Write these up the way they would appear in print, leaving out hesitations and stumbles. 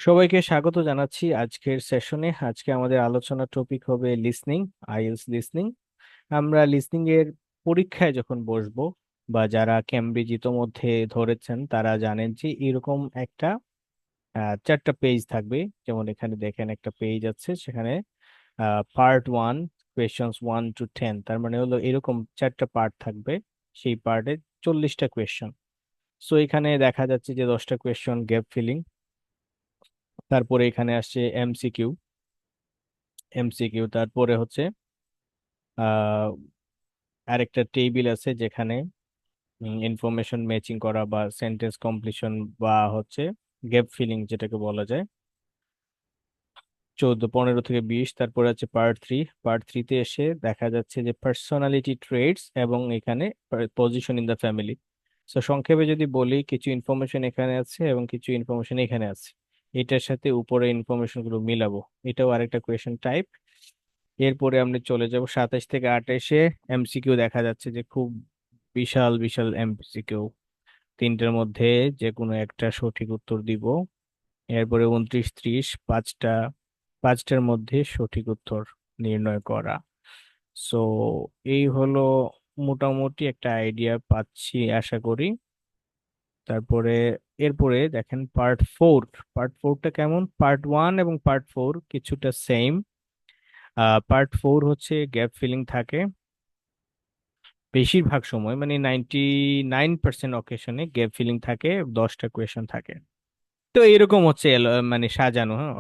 সবাইকে স্বাগত জানাচ্ছি আজকের সেশনে। আজকে আমাদের আলোচনার টপিক হবে লিসনিং, আইএলটিএস লিসনিং। আমরা লিসনিং এর পরীক্ষায় যখন বসবো বা যারা ক্যামব্রিজ ইতোমধ্যে ধরেছেন তারা জানেন যে এরকম একটা চারটা পেজ থাকবে। যেমন এখানে দেখেন একটা পেজ আছে, সেখানে পার্ট 1, কোয়েশ্চেন্স 1 to 10, তার মানে হলো এরকম চারটা পার্ট থাকবে। সেই পার্টে 40টা কোয়েশ্চেন। সো এখানে দেখা যাচ্ছে যে 10টা কোয়েশ্চেন গ্যাপ ফিলিং, তারপরে এখানে আসছে এমসিকিউ। তারপরে হচ্ছে আহ আরেকটা টেবিল আছে যেখানে ইনফরমেশন ম্যাচিং করা বা সেন্টেন্স কমপ্লিশন বা হচ্ছে গ্যাপ ফিলিং যেটাকে বলা যায়, 15 থেকে 20। তারপরে আছে পার্ট 3 তে এসে দেখা যাচ্ছে যে পার্সোনালিটি ট্রেটস এবং এখানে পজিশন ইন দ্য ফ্যামিলি। তো সংক্ষেপে যদি বলি, কিছু ইনফরমেশন এখানে আছে এবং কিছু ইনফরমেশন এখানে আছে, এটার সাথে উপরে ইনফরমেশন গুলো মিলাবো। এটাও আরেকটা কোয়েশ্চেন টাইপ। এরপরে আমরা চলে যাব 27 থেকে 28-এ। এমসিকিউ দেখা যাচ্ছে যে খুব বিশাল বিশাল এমসিকিউ, তিনটার মধ্যে যে কোনো একটা সঠিক উত্তর দিব। এরপরে 29, 30, পাঁচটার মধ্যে সঠিক উত্তর নির্ণয় করা। সো এই হলো মোটামুটি একটা আইডিয়া পাচ্ছি আশা করি। তারপরে এরপরে দেখেন পার্ট 4টা কেমন। পার্ট 1 এবং পার্ট 4 কিছুটা সেম। পার্ট 4 হচ্ছে গ্যাপ ফিলিং থাকে বেশিরভাগ সময়, মানে 99% অকেশনে গ্যাপ ফিলিং থাকে, 10টা কোয়েশন থাকে। তো এরকম হচ্ছে মানে সাজানো। হ্যাঁ,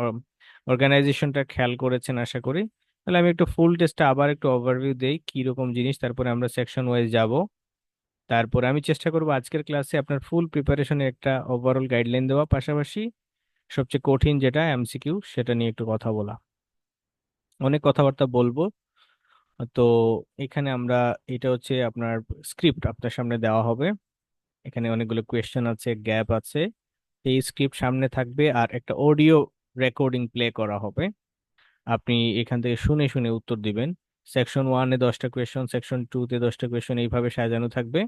অর্গানাইজেশনটা খেয়াল করেছেন আশা করি। তাহলে আমি একটু ফুল টেস্টটা আবার একটু ওভারভিউ দেই কি রকম জিনিস, তারপরে আমরা সেকশন ওয়াইজ যাব। তারপরে আমি চেষ্টা করব আজকের ক্লাসে আপনার ফুল প্রিপারেশনের একটা ওভারঅল গাইডলাইন দেওয়া, পাশাপাশি সবচেয়ে কঠিন যেটা এমসিকিউ সেটা নিয়ে একটু কথা বলা। অনেক কথাবার্তা বলবো। তো এখানে আমরা, এটা হচ্ছে আপনার স্ক্রিপ্ট আপনার সামনে দেওয়া হবে। এখানে অনেকগুলো কোয়েশ্চেন আছে, গ্যাপ আছে। এই স্ক্রিপ্ট সামনে থাকবে আর একটা অডিও রেকর্ডিং প্লে করা হবে। আপনি এখান থেকে শুনে শুনে উত্তর দিবেন। সেকশন 1-এ 10টা কোয়েশ্চেন, সেকশন 2-তে 10টা কোয়েশ্চেন, এইভাবে সাজানো থাকবে।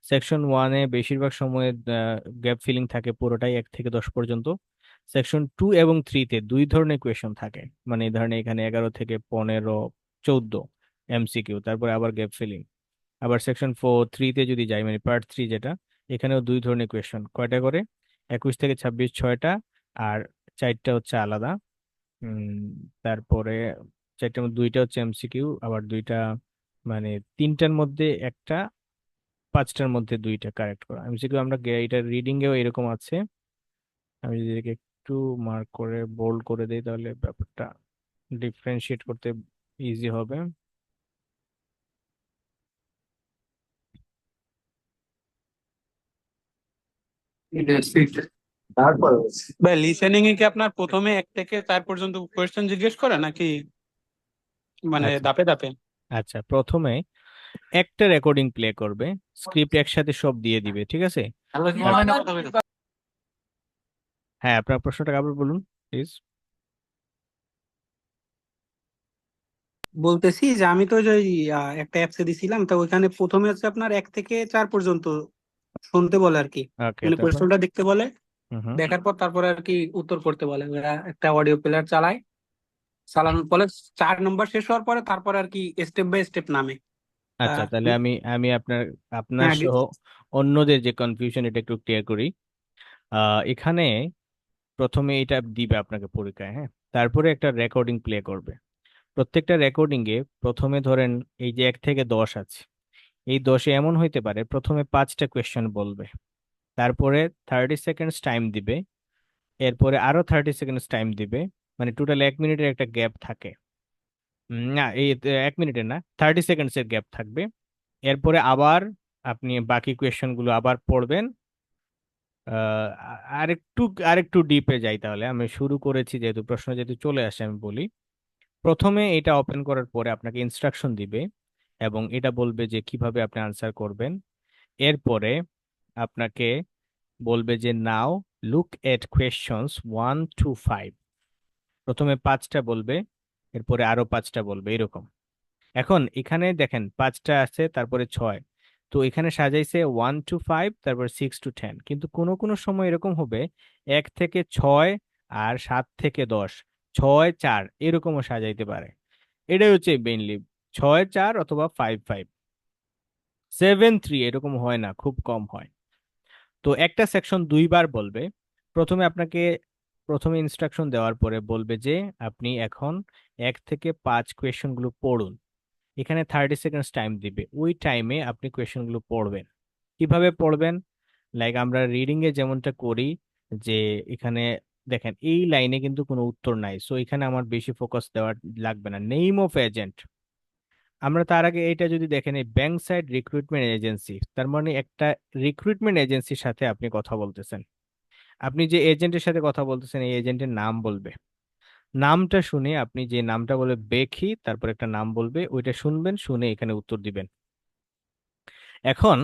সেকশন 1-এ বেশিরভাগ সময় গ্যাপ ফিলিং থাকে পুরোটাই 1 থেকে 10 পর্যন্ত। সেকশন 2 এবং 3-তে দুই ধরনের কোয়েশ্চেন থাকে, মানে এই ধরনের এখানে 11 থেকে 15, 14 এমসিকিউ, তারপরে আবার গ্যাপ ফিলিং। আবার সেকশন 3-তে যদি যাই, মানে পার্ট 3 যেটা, এখানেও দুই ধরনের কোয়েশ্চেন, কয়টা করে, 21 থেকে 26, 6টা। আর চারটা হচ্ছে আলাদা। উম তারপরে চারটার মধ্যে দুইটা হচ্ছে এমসিকিউ, আবার দুইটা, মানে তিনটার মধ্যে একটা, পাঁচটার মধ্যে দুইটা কারেক্ট করা এমসিকিউ। আমরা এটা রিডিং এও এরকম আছে। আমি যদি এটাকে একটু মার্ক করে বোল্ড করে দিই তাহলে ব্যাপারটা ডিফারেন্সিয়েট করতে ইজি হবে। ভাই লিসেনিং এ কি আপনার প্রথমে 1 থেকে 4 পর্যন্ত কোয়েশ্চেন জিজ্ঞেস করে নাকি মানে আচ্ছা, ধাপে ধাপে? আচ্ছা, প্রথমে একটা রেকর্ডিং প্লে করবে, স্ক্রিপ্ট একসাথে সব দিয়ে দিবে, ঠিক আছে। তার, হ্যাঁ, আপনার প্রশ্নটা আবার বলুন প্লিজ। বলতেছি যে আমি তো যে একটা অ্যাপসে দিছিলাম, তো ওইখানে প্রথমে হচ্ছে আপনার 1 থেকে 4 পর্যন্ত শুনতে বলে আর কি। ওকে, মানে তারপর। কোয়েশ্চনটা দেখতে বলে, হুম, হুম। দেখার পর তারপরে আর কি উত্তর করতে বলে। ওরা একটা অডিও প্লেয়ার চালায়, চালানোর পরে 4 নম্বর শেষ হওয়ার পরে তারপর আর কি স্টেপ বাই স্টেপ নামে। আচ্ছা, আহ, তাহলে আমি আমি আপনার আপনার হ্যাঁ সহ অন্যদের যে কনফিউশন এটা একটু ক্লিয়ার করি। এখানে প্রথমে এটা দিবে আপনাকে পরীক্ষায়, হ্যাঁ। তারপরে একটা রেকর্ডিং প্লে করবে। প্রত্যেকটা রেকর্ডিং এ প্রথমে ধরেন এই যে 1 থেকে 10 আছে, এই 10-এ এমন হইতে পারে প্রথমে 5টা কোয়েশ্চেন বলবে, তারপরে 30 সেকেন্ডস টাইম দিবে, এরপরে আরো 30 সেকেন্ডস টাইম দিবে, মানে টোটাল 1 মিনিটের একটা গ্যাপ থাকে। না, এই 1 মিনিটের না, 30 সেকেন্ডসের গ্যাপ থাকবে। এরপরে আবার আপনি বাকি কোয়েশ্চেন গুলো আবার পড়বেন। আরেকটু আরেকটু ডিপে যাই, তাহলে আমি শুরু করেছি যেহেতু প্রশ্ন যেহেতু চলে আসে আমি বলি। প্রথমে এটা ওপেন করার পরে আপনাকে ইনস্ট্রাকশন দিবে এবং এটা বলবে যে কিভাবে আপনি আনসার করবেন। এরপরে আপনাকে বলবে যে নাও লুক এট কোয়েশ্চনস 1 to 5। প্রথমে 5টা বলবে, এরপরে আরো 5টা বলবে, এরকম। এখন এখানে দেখেন 5টা আছে, তারপরে 6। তো এখানে সাজাইছে 1 to 5, তারপর 6 to 10, কিন্তু কোনো কোনো সময় এরকম হবে 1 থেকে 6 আর 7 থেকে 10, 6 4 এরকমও সাজাইতে পারে। এটাই হচ্ছে মেইনলি 6 4 অথবা 5 5, 7 3 এরকম হয় না, খুব কম হয়। তো একটা সেকশন 2বার বলবে। প্রথমে আপনাকে প্রথমে ইনস্ট্রাকশন দেওয়ার পরে বলবে যে আপনি এখন 1 থেকে 5 কোয়েশ্চেন গুলো পড়ুন। এখানে 30 সেকেন্ডস টাইম দিবে, ওই টাইমে আপনি কোয়েশ্চেন গুলো পড়বেন। কিভাবে পড়বেন? লাইক আমরা রিডিং এ যেমনটা করি, যে এখানে দেখেন এই লাইনে কিন্তু কোনো উত্তর নাই, সো এখানে আমার বেশি ফোকাস দেওয়া লাগবে না। নেম অফ এজেন্ট, আমরা তার আগে এটা যদি দেখেন, এই ব্যাংক সাইড রিক্রুটমেন্ট এজেন্সি, তার মানে একটা রিক্রুটমেন্ট এজেন্সির সাথে আপনি কথা বলতেছেন। আপনি যে এজেন্টের সাথে কথা বলতেছেন এই এজেন্টের নাম বলবে। নামটা শুনে আপনি যে নামটা বলে বেখি, তারপর একটা নাম বলবে, ওইটা শুনবেন, শুনে এখানে উত্তর দিবেন। এখন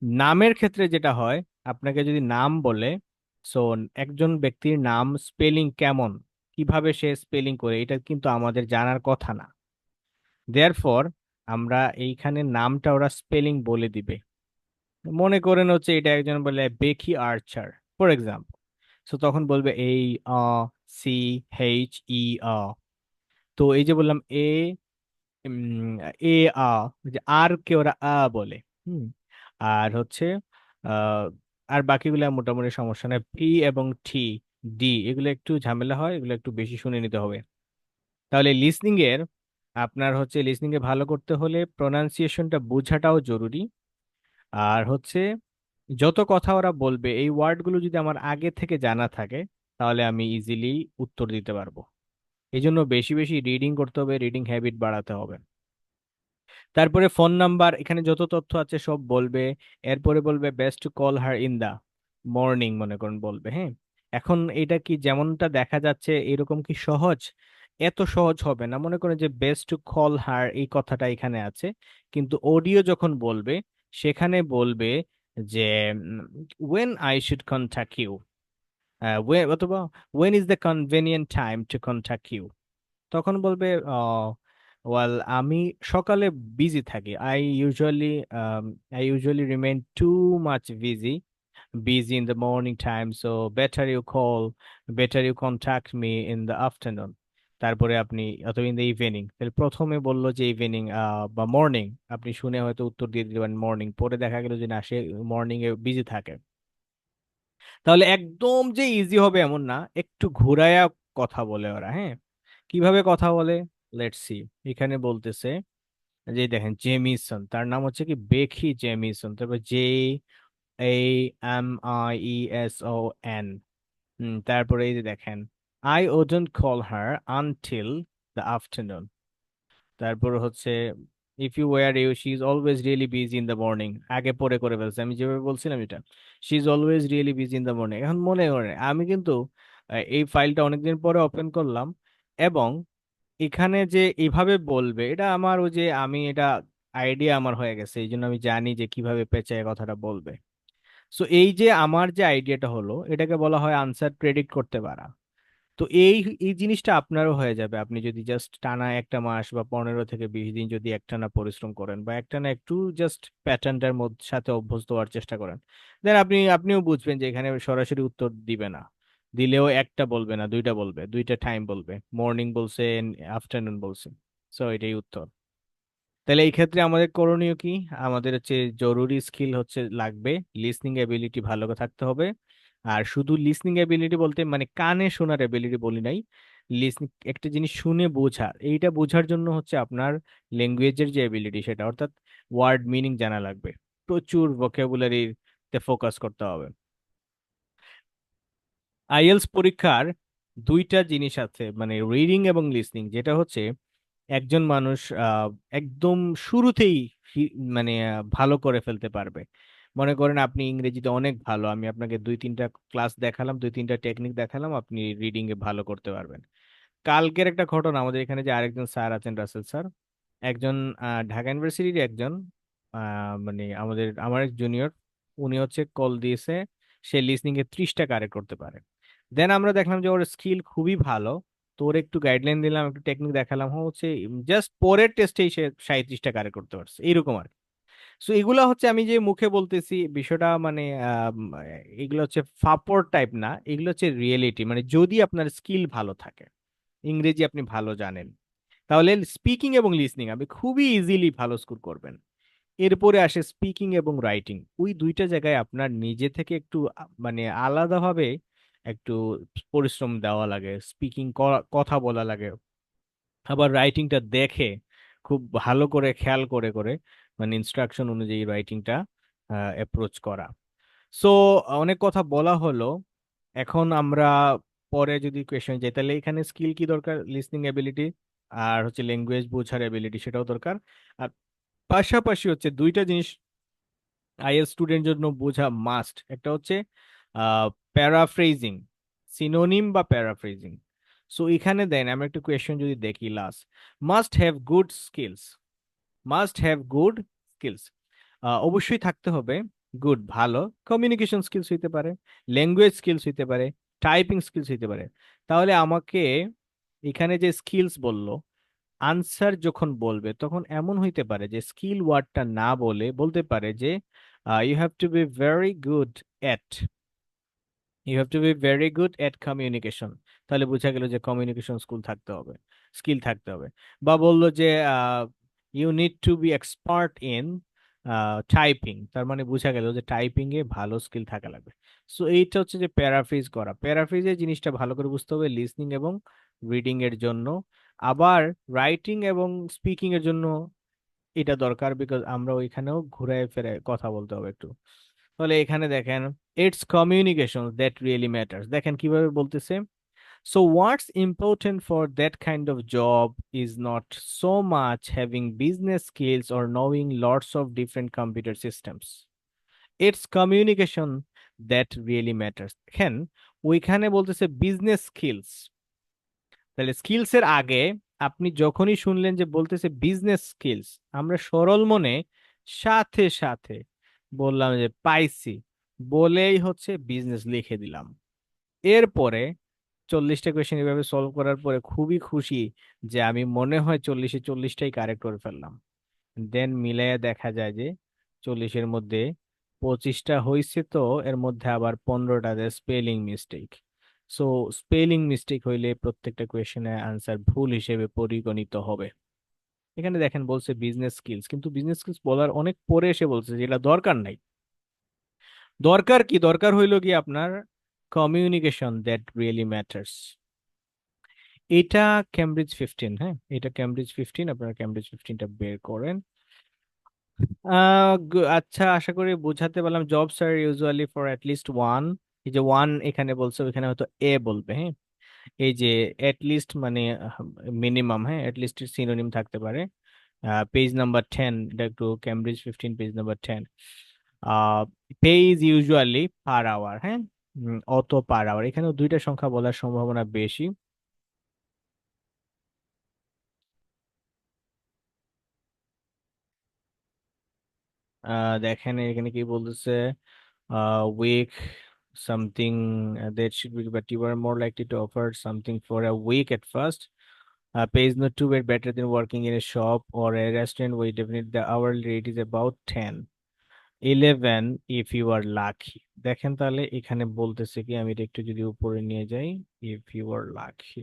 নামের ক্ষেত্রে যেটা হয়, আপনাকে যদি নাম বলে, সো একজন ব্যক্তির নাম স্পেলিং কেমন, কিভাবে সে স্পেলিং করে, এটা কিন্তু আমাদের জানার কথা না। দেয়ারফর আমরা এইখানে নামটা ওরা স্পেলিং বলে দিবে। মনে করেন হচ্ছে এটা একজন বলে বেকি আর্চার ফর এক্সাম্পল, সো তখন বলবে এই সি এইচ ই আ। তো এই যে বললাম এ, এ আ, যে আর কে ওরা আ বলে। হুম। আর হচ্ছে আহ আর বাকিগুলো মোটামুটি সমস্যা নেই। পি এবং টি, ডি এগুলো একটু ঝামেলা হয়, এগুলো একটু বেশি শুনে নিতে হবে। তাহলে লিসনিং এর, আপনার হচ্ছে লিসনিং এ ভালো করতে হলে প্রনাউন্সিয়েশনটা বোঝাটাও জরুরি। আর হচ্ছে যত কথা ওরা বলবে এই ওয়ার্ডগুলো যদি আমার আগে থেকে জানা থাকে, তাহলে আমি ইজিলি উত্তর দিতে পারবো। এই জন্য বেশি বেশি রিডিং করতে হবে, রিডিং হ্যাবিট বাড়াতে হবে। তারপরে ফোন নাম্বার, এখানে যত তথ্য আছে সব বলবে। এরপরে বলবে best to call her in the morning, মনে করেন বলবে, হ্যাঁ। এখন এটা কি যেমনটা দেখা যাচ্ছে এরকম কি সহজ? এত সহজ হবে না। মনে করেন যে বেস্ট টু কল হার এই কথাটা এখানে আছে, কিন্তু অডিও যখন বলবে সেখানে বলবে যে when I should contact you, অথবা when is the convenient time to contact you. তখন বলবে ওয়েল আমি সকালে বিজি থাকি, I usually remain too much busy in the morning time, so better you contact me in the afternoon. তারপরে আপনি, অথবা in the evening, তাহলে প্রথমে বললো যে ইভিনিং বা মর্নিং, আপনি শুনে হয়তো উত্তর দিয়ে দিবেন মর্নিং, পরে দেখা গেল যে না, সে মর্নিং এ বিজি থাকে। তাহলে একদম যে ইজি হবে এমন না, একটু ঘুরায়া কথা বলে ওরা, হ্যাঁ। কিভাবে কথা বলে? Let's see. এখানে বলতেছে যে দেখেন জেমিসন, তার নাম হচ্ছে কি বেকি জেমিসন, তারপর JAMIESON। তারপরে এই যে দেখেন I wouldn't call her until the afternoon. তারপর হচ্ছে if you were you, she is always really busy in the morning. আগে পরে করে ফেলছে, আমি যেভাবে বলছিলাম এটা, she is always really busy in the morning. এখন মনে করে আমি কিন্তু এই ফাইলটা অনেকদিন পরে ওপেন করলাম, এবং এখানে যে এইভাবে বলবে, এটা আমার ওই যে আমি এটা আইডিয়া আমার হয়ে গেছে, এই জন্য আমি জানি যে কিভাবে পেঁচায় কথাটা বলবে। সো এই যে আমার যে আইডিয়াটা হলো, এটাকে বলা হয় আনসার প্রেডিক্ট করতে পারা। তো এই এই জিনিসটা আপনারও হয়ে যাবে, আপনি যদি জাস্ট টানা একটা মাস বা 15 থেকে 20 দিন যদি একটানা পরিশ্রম করেন, বা একটানা একটু জাস্ট প্যাটার্নটার মধ্যে সাথে অভ্যস্ত হওয়ার চেষ্টা করেন, দেন আপনিও বুঝবেন যে এখানে সরাসরি উত্তর দিবে না। দিলেও একটা বলবে না, দুইটা বলবে, দুইটা টাইম বলবে, মর্নিং বলছে, আফটারনুন বলছে। সো এটাই উত্তর। তাহলে এই ক্ষেত্রে আমাদের করণীয় কি? আমাদের হচ্ছে জরুরি স্কিল হচ্ছে লাগবে, লিসনিং এবিলিটি ভালো করে থাকতে হবে। আর শুধু লিসনিং এবিলিটি বলতে মানে কানে শোনার এবিলিটি বলি নাই, লিসনিং একটা জিনিস শুনে বোঝা, এইটা বোঝার জন্য হচ্ছে আপনার ল্যাঙ্গুয়েজের যে এবিলিটি সেটা, অর্থাৎ ওয়ার্ড মিনিং জানা লাগবে, প্রচুর ভোকাবুলারিতে ফোকাস করতে হবে। আইএলস পরীক্ষার দুইটা জিনিস আছে, মানে রিডিং এবং লিসনিং, যেটা হচ্ছে একজন মানুষ একদম শুরুতেই মানে ভালো করে ফেলতে পারবে। মনে করেন আপনি ইংরেজিতে অনেক ভালো, আমি আপনাকে 2 3টা ক্লাস দেখালাম, 2 3টা টেকনিক দেখালাম, আপনি রিডিং এ ভালো করতে পারবেন। কালকের একটা ঘটনা, আমাদের এখানে যে আরেকজন স্যার আছেন, রাসেল স্যার, একজন ঢাকা ইউনিভার্সিটির একজন মানে আমার এক জুনিয়র, উনি হচ্ছে কল দিয়েছে, সে লিসনিং এ 30টা কারেক্ট করতে পারে। দেন আমরা দেখলাম যে ওর স্কিল খুবই ভালো, তো ওর একটু গাইডলাইন দিলাম, একটু টেকনিক দেখালাম, ও হচ্ছে জাস্ট পরের টেস্টেই সে 37টা কারেক্ট করতে পারছে, এইরকম আর কি। সো এগুলা হচ্ছে আমি যে মুখে বলতেছি বিষয়টা মানে এগুলো হচ্ছে ফাপড় টাইপ না, এগুলো হচ্ছে রিয়েলিটি। মানে যদি আপনার স্কিল ভালো থাকে, ইংরেজি আপনি ভালো জানেন, তাহলে স্পিকিং এবং লিসনিং আপনি খুবই ইজিলি ভালো স্কোর করবেন। এরপরে আসে স্পিকিং এবং রাইটিং। ওই দুইটা জায়গায় আপনার নিজে থেকে একটু মানে আলাদাভাবে একটু পরিশ্রম দেওয়া লাগে, স্পিকিং কথা বলা লাগে, আবার রাইটিংটা দেখে খুব ভালো করে খেয়াল করে করে মানে ইনস্ট্রাকশন অনুযায়ী রাইটিংটা অ্যাপ্রোচ করা। সো অনেক কথা বলা হলো, এখন আমরা পরে যদি কোয়েশ্চেন যাই, তাহলে এখানে স্কিল কি দরকার? লিসনিং এবিলিটি আর হচ্ছে ল্যাঙ্গুয়েজ বোঝার এবিলিটি, সেটাও দরকার। আর পাশাপাশি হচ্ছে দুইটা জিনিস আইএলটিএস স্টুডেন্ট জন্য বোঝা মাস্ট। একটা হচ্ছে প্যারাফ্রেজিং, সিনোনিম বা প্যারাফ্রেজিং। সো এখানে দেন আমরা একটু কোয়েশ্চেন যদি দেখি, last, must have good skills, must have good skills, অবশ্যই থাকতে হবে গুড ভালো কমিউনিকেশন স্কিলস হইতে পারে, ল্যাঙ্গুয়েজ স্কিলস হইতে পারে, টাইপিং স্কিলস হইতে পারে। তাহলে আমাকে এখানে যে স্কিলস বললো, আনসার যখন বলবে তখন এমন হইতে পারে যে স্কিল ওয়ার্ডটা না বলে বলতে পারে যে you have to be very good at, you have to be very good at communication. তাহলে বোঝা গেল যে কমিউনিকেশন স্কুল থাকতে হবে, স্কিল থাকতে হবে। বা বললো যে you need to be expert in typing, তার মানে বোঝা গেল যে টাইপিং এ ভালো স্কিল থাকা লাগবে। সো এইটা হচ্ছে যে প্যারাফ্রিজ করা। প্যারাফ্রিজের জিনিসটা ভালো করে বুঝতে হবে লিসনিং এবং রিডিং এর জন্য। আবার রাইটিং এবং স্পিকিং এর জন্য এটা দরকার, বিকজ আমরা ওইখানেও ঘুরায় ফেরায় কথা বলতে হবে একটু। তাহলে এখানে দেখেন, it's communication that really matters, দেখেন কিভাবে বলতেছে। So what's important for that kind of job is not so much having business skills or knowing lots of different computer systems, it's communication that really matters. দেখেন ওইখানে বলতেছে business skills, তাহলে skills এর আগে আপনি যখনই শুনলেন যে বলতেছে বিজনেস স্কিলস, আমরা সরল মনে সাথে সাথে বললাম যে পাইছি, বলেই হচ্ছে বিজনেস লিখে দিলাম। এরপরে 40টা কোয়েশ্চেন এভাবে সলভ করার পরে খুবই খুশি যে আমি মনে হয় 40-এ 40টাই কারেক্ট করে ফেললাম। দেন মিলাইয়া দেখা যায় যে 40-এর মধ্যে 25টা হয়েছে, তো এর মধ্যে আবার 15টাতে spelling mistake. So spelling mistake হইলে প্রত্যেকটা কোয়েশ্চেনের আনসার ভুল হিসেবে পরিগণিত হবে। এখানে দেখেন বলছে বিজনেস স্কিলস, কিন্তু বিজনেস স্কিলস বলার অনেক পরে এসে বলছে যেটা দরকার নাই। দরকার কি? দরকার হইলো কি আপনার কমিউনিকেশন দ্যাট রিয়েলি ম্যাটার্স। এটা ক্যামব্রিজ 15, হ্যাঁ এটা ক্যামব্রিজ 15, আপনারা ক্যামব্রিজ 15টা বের করেন। আচ্ছা, আশা করি বোঝাতে পারলাম। Jobs are usually for at least one, এই যে ওয়ান এখানে বলছে, ওইখানে হয়তো এ বলবে, হ্যাঁ। এই যে অ্যাট লিস্ট মানে মিনিমাম, হ্যাঁ অ্যাট লিস্ট সিনোনিম থাকতে পারে। পেজ নাম্বার 10, এটা একটু Cambridge 15 page number 10। Pay is usually per hour, হ্যাঁ। অত পার আওয়ার, এখানে দুইটা সংখ্যা বলার সম্ভাবনা বেশি। দেখেন এখানে কি বলতেছে, week something, that should be, but you are more likely to offer something for a week at first. Pays not too bad, better than working in a shop or a restaurant where definitely the hourly rate is about 10, 11 if you are lucky. দেখেন তাহলে এখানে বলতেছে কি, আমি এটা একটু যদি উপরে নিয়ে যাই, if you are lucky।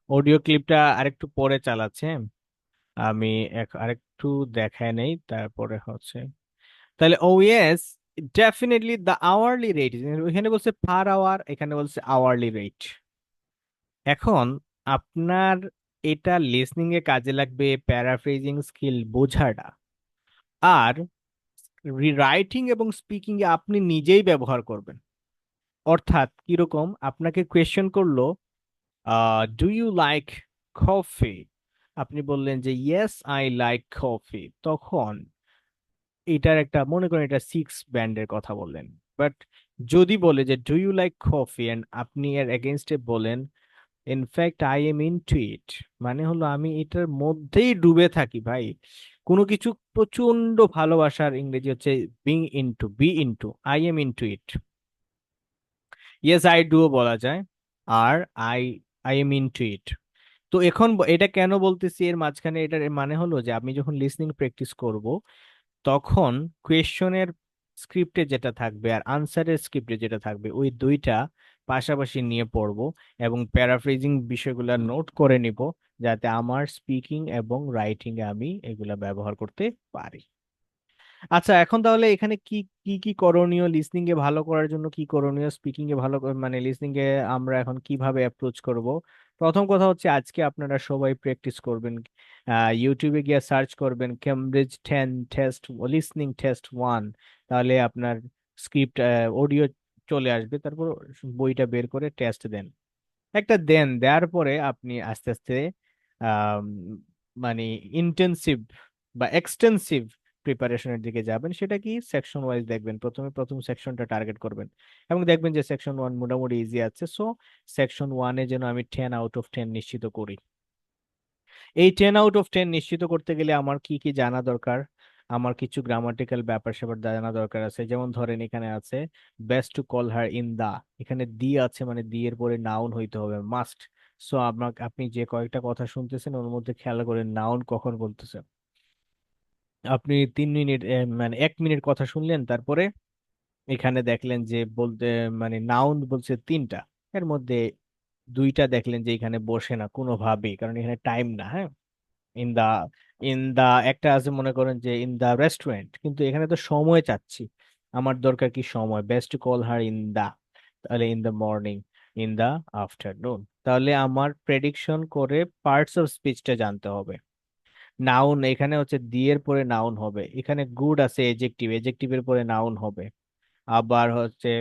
Audio ক্লিপটা আরেকটু পরে চালাচ্ছে, আমি আরেকটু দেখায় নেই তারপরে হচ্ছে। তাহলে ও yes, definitely the hourly rate, এখানে বলছে পার আওয়ার, এখানে বলছে আওয়ারলি রেট। এখন আপনার এটা লিসনিং এ কাজে লাগবে, প্যারাফ্রেজিং স্কিল বোঝাটা। আর রাইটিং এবং স্পিকিং এ আপনি নিজেই ব্যবহার করবেন। অর্থাৎ কিরকম, আপনাকে কোয়েশ্চেন করলো ডু ইউ লাইক কফি, আপনি বললেন যে ইয়েস আই লাইক কফি, তখন এটার একটা মনে করেন এটা 6 ব্যান্ডের কথা বললেন। বাট যদি বলে যে do you like coffee and আপনি এর এগেনস্টে বলেন in fact I am into it, মানে হলো আমি এটার মধ্যেই ডুবে থাকি ভাই। কোনো কিছু প্রচন্ড ভালোবাসার ইংরেজি হচ্ছে being into, be into, I am into it. Yes I do বলা যায়। আর I I am into it. তো এখন এটা কেন বলতেছি, এর মাঝখানে এটার মানে হলো যে আমি যখন লিসনিং প্র্যাকটিস করব, তখন কোয়েশ্চনের স্ক্রিপ্টে যেটা থাকবে আর আনসারের স্ক্রিপ্টে যেটা থাকবে ওই দুইটা পাশাপাশি নিয়ে পড়বো, এবং প্যারাফ্রেজিং বিষয়গুলো নোট করে নিব, যাতে আমার স্পিকিং এবং রাইটিং এ আমি এগুলা ব্যবহার করতে পারি। আচ্ছা, এখন তাহলে এখানে কি কি কি করণীয়, লিসনিং এ ভালো করার জন্য কি করণীয়, স্পিকিং এ ভালো মানে লিসনিং এ আমরা এখন কিভাবে অ্যাপ্রোচ করব? প্রথম কথা হচ্ছে আজকে আপনারা সবাই প্র্যাকটিস করবেন, ইউটিউবে গিয়ে সার্চ করবেন কেমব্রিজ 10 টেস্ট লিসনিং টেস্ট 1। তাহলে আপনার স্ক্রিপ্ট অডিও চলে আসবে, তারপর বইটা বের করে টেস্ট দেন। একটা দেওয়ার পরে আপনি আস্তে আস্তে আম, মানে ইন্টেন্সিভ বা এক্সটেন্সিভ প্রিপারেশনের দিকে যাবেন। সেটা কি, সেকশন ওয়াইজ দেখবেন, প্রথমে প্রথম সেকশনটা টার্গেট করবেন এবং দেখবেন যে সেকশন 1 মোটামুটি ইজি আছে, সো সেকশন 1-এ যেন আমি 10 আউট অফ 10 নিশ্চিত করি। এই 10 আউট অফ 10 নিশ্চিত করতে গেলে আমার কি কি জানা দরকার? আমার কিছু গ্রামাটিক্যাল ব্যাপার স্যাপার জানা দরকার আছে। যেমন ধরেন এখানে আছে best to call her in the, এখানে দি আছে মানে দি এর পরে নাউন হইতে হবে মাস্ট। সো আপনাকে, আপনি যে কয়েকটা কথা শুনতেছেন ওর মধ্যে খেয়াল করেন নাউন কখন বলতেছে। আপনি 3 মিনিট মানে 1 মিনিট কথা শুনলেন, তারপরে এখানে দেখলেন যে বলতে মানে নাউন বলছে 3টা, এর মধ্যে 2টা দেখলেন যে এখানে বসে না কোনোভাবেই, কারণ এখানে টাইম না। হ্যাঁ, ইন দা, একটা আছে মনে করেন যে ইন দা রেস্টুরেন্ট, কিন্তু এখানে তো সময় চাচ্ছি, আমার দরকার কি সময়, best call her in the, তাহলে in the morning, in the afternoon. তাহলে আমার প্রেডিকশন করে পার্টস অফ স্পিচটা জানতে হবে। নাউন এখানে হচ্ছে দি এর পরে নাউন হবে, এখানে গুড আছে এজেক্টিভ, এজেক্টিভের পরে নাউন হবে। আবার হচ্ছে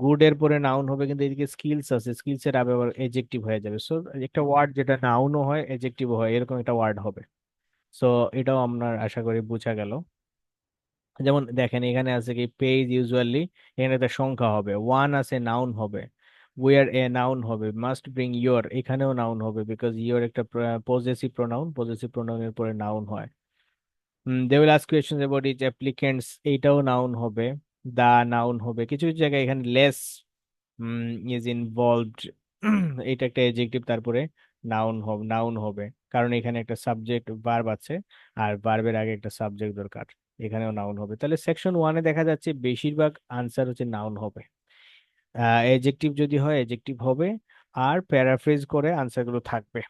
গুড এর পরে নাউন হবে, কিন্তু এদিকে স্কিলস আছে, স্কিলস এর আবার এজেক্টিভ হয়ে যাবে। সো একটা ওয়ার্ড যেটা নাউনও হয় এজেক্টিভও হয়, এরকম একটা ওয়ার্ড হবে। সো এটাও আপনার আশা করি বোঝা গেল। যেমন দেখেন এখানে আছে কি পেজ ইউজুয়ালি, এখানে একটা সংখ্যা হবে, ওয়ান আছে নাউন হবে, ওয়ার এ নাউন হবে, মাস্ট ব্রিং ইয়োর, এখানেও নাউন হবে বিকজ ইয়োর একটা পজেসিভ প্রোনাউন, পজেসিভ প্রোনাউনের পরে নাউন হয়। They will ask question about each applicants, এইটাও নাউন হবে। দা নাউন হবে, কিছু কিছু জায়গায় এখানে লেস ইজ ইনভলভড, এটা একটা এডজেক্টিভ, তারপরে নাউন হবে, কারণ এখানে একটা সাবজেক্ট ভার্ব আছে, আর ভার্বের আগে একটা সাবজেক্ট দরকার, এখানেও নাউন হবে। তাহলে সেকশন 1-এ দেখা যাচ্ছে বেশিরভাগ আনসার হচ্ছে নাউন হবে, এডজেক্টিভ যদি হয় এডজেক্টিভ হবে, আর প্যারাফ্রেজ করে আনসারগুলো থাকবে।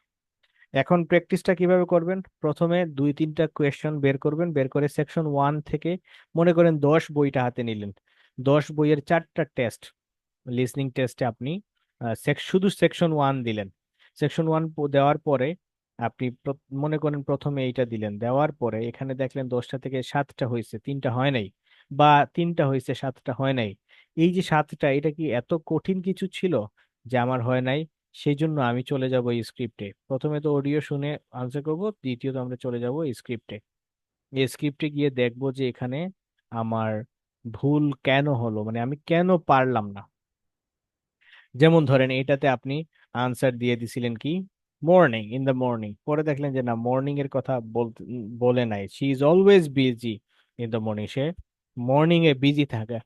এখন প্র্যাকটিসটা কিভাবে করবেন? প্রথমে 2-3টা কোয়েশ্চন বের করবেন, বের করে সেকশন 1 থেকে মনে করেন 10 বইটা হাতে নিলেন, 10 বইয়ের 4টা টেস্ট, লিসনিং টেস্টে আপনি শুধু সেকশন 1 দিলেন। সেকশন 1 দেওয়ার পরে আপনি মনে করেন প্রথমে এইটা দিলেন, দেওয়ার পরে এখানে দেখলেন 10টা থেকে 7টা হয়েছে, 3টা হয় নাই, বা 3টা হয়েছে 7টা হয় নাই। এই যে 7টা, এটা কি এত কঠিন কিছু ছিল যে আমার হয় নাই? সেই জন্য আমি চলে যাব এই স্ক্রিপ্টে, প্রথমে তো অডিও শুনে আনসার করব, দ্বিতীয়ত আমরা চলে যাব এই স্ক্রিপ্টে। এই স্ক্রিপ্টে গিয়ে দেখবো যে এখানে আমার ভুল কেন হলো, মানে আমি কেন পারলাম না। যেমন ধরেন এটাতে আপনি আনসার দিয়ে দিছিলেন কি মর্নিং, ইন দ্য মর্নিং, পরে দেখলেন যে না, মর্নিং এর কথা বলে নাই, she is always busy in the morning, say morning A busy থাকে।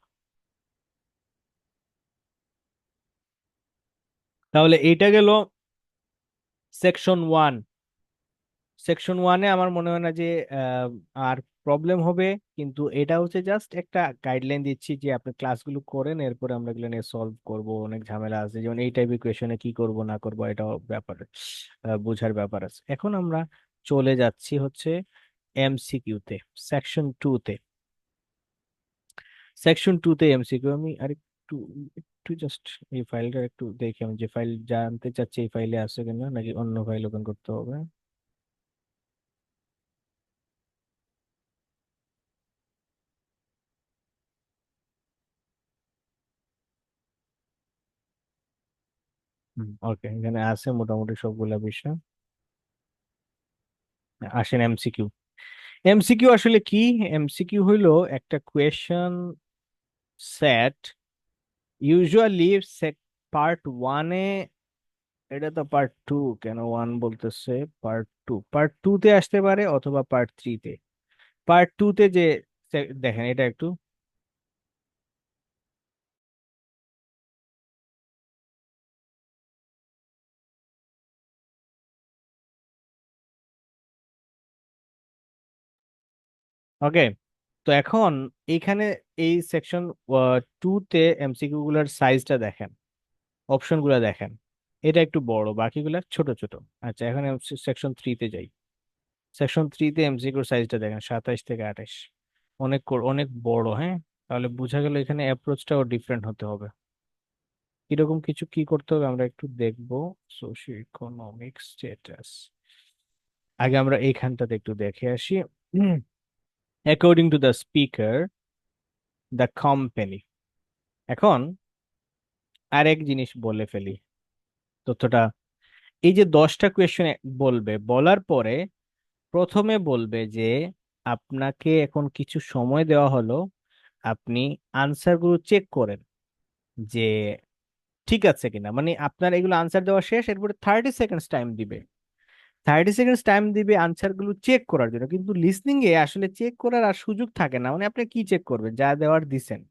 তাহলে এইটা গেল সেকশন 1। সেকশন 1-এ আমার মনে হয় না যে আহ, আর প্রবলেম হবে, কিন্তু এটা হচ্ছে জাস্ট একটা গাইডলাইন দিচ্ছি যে আপনি ক্লাসগুলো করেন, এরপরে আমরা এগুলো নিয়ে সলভ করব। অনেক ঝামেলা আছে, যেমন এই টাইপের কোয়েশনে কি করব না করব এটাও ব্যাপার, বোঝার ব্যাপার আছে। এখন আমরা চলে যাচ্ছি হচ্ছে এমসিকিউতে, সেকশন 2-তে। সেকশন 2-তে এমসিকিউ, আমি আরেকটু একটু জাস্ট এই ফাইলটা একটু দেখি, আমি যে ফাইল জানতে চাচ্ছি এই ফাইলে আছে কিনা, নাকি অন্য ফাইল ওপেন করতে হবে। ওকে, এখানে আছে মোটামুটি সবগুলা বিষয়। আসেন এমসিকিউ। এমসিকিউ আসলে কি? এমসিকিউ হইলো একটা কোয়েশ্চন সেট, ইউজুয়ালি পার্ট 1-এ, এটা তো পার্ট 2, কেন 1 বলতেছে, পার্ট 2 তে আসতে পারে অথবা পার্ট 3-তে। পার্ট 2-তে যে দেখেন এটা একটু ওকে, তো এখন এইখানে এই সেকশন 2-তে এমসিকিউ গুলার সাইজটা দেখেন, অপশন গুলা দেখেন, এটা একটু বড়, বাকিগুলা ছোট ছোট। আচ্ছা, এখন সেকশন 3-তে যাই। সেকশন 3-তে এমসিকিউর সাইজটা দেখেন, 27 থেকে 28। অনেক বড়, হ্যাঁ। তাহলে বোঝা গেল এখানে অ্যাপ্রোচটাও ডিফারেন্ট হতে হবে। এরকম কিছু কি করতে হবে আমরা একটু দেখবো। সোশিও ইকোনমিক স্ট্যাটাস, আগে আমরা এইখানটাতে একটু দেখে আসি। According to the speaker, the company. এখন আরেক জিনিস বলে ফেলি তথ্যটা। এই যে 10টা কোয়েশ্চেন বলবে, বলার পরে প্রথমে বলবে যে আপনাকে এখন কিছু সময় দেওয়া হলো, আপনি আনসারগুলো চেক করেন যে ঠিক আছে কিনা। মানে আপনার এগুলো আনসার দেওয়া শেষ, এরপরে 30 সেকেন্ডস টাইম দিবে। 30 সেকেন্ডস টাইম দিবে আনসার গুলো চেক করার জন্য, কিন্তু লিসনিং এ আসলে চেক করার আর সুযোগ থাকে না। মানে আপনি কি চেক করবেন, যা দেওয়ার দিছেন।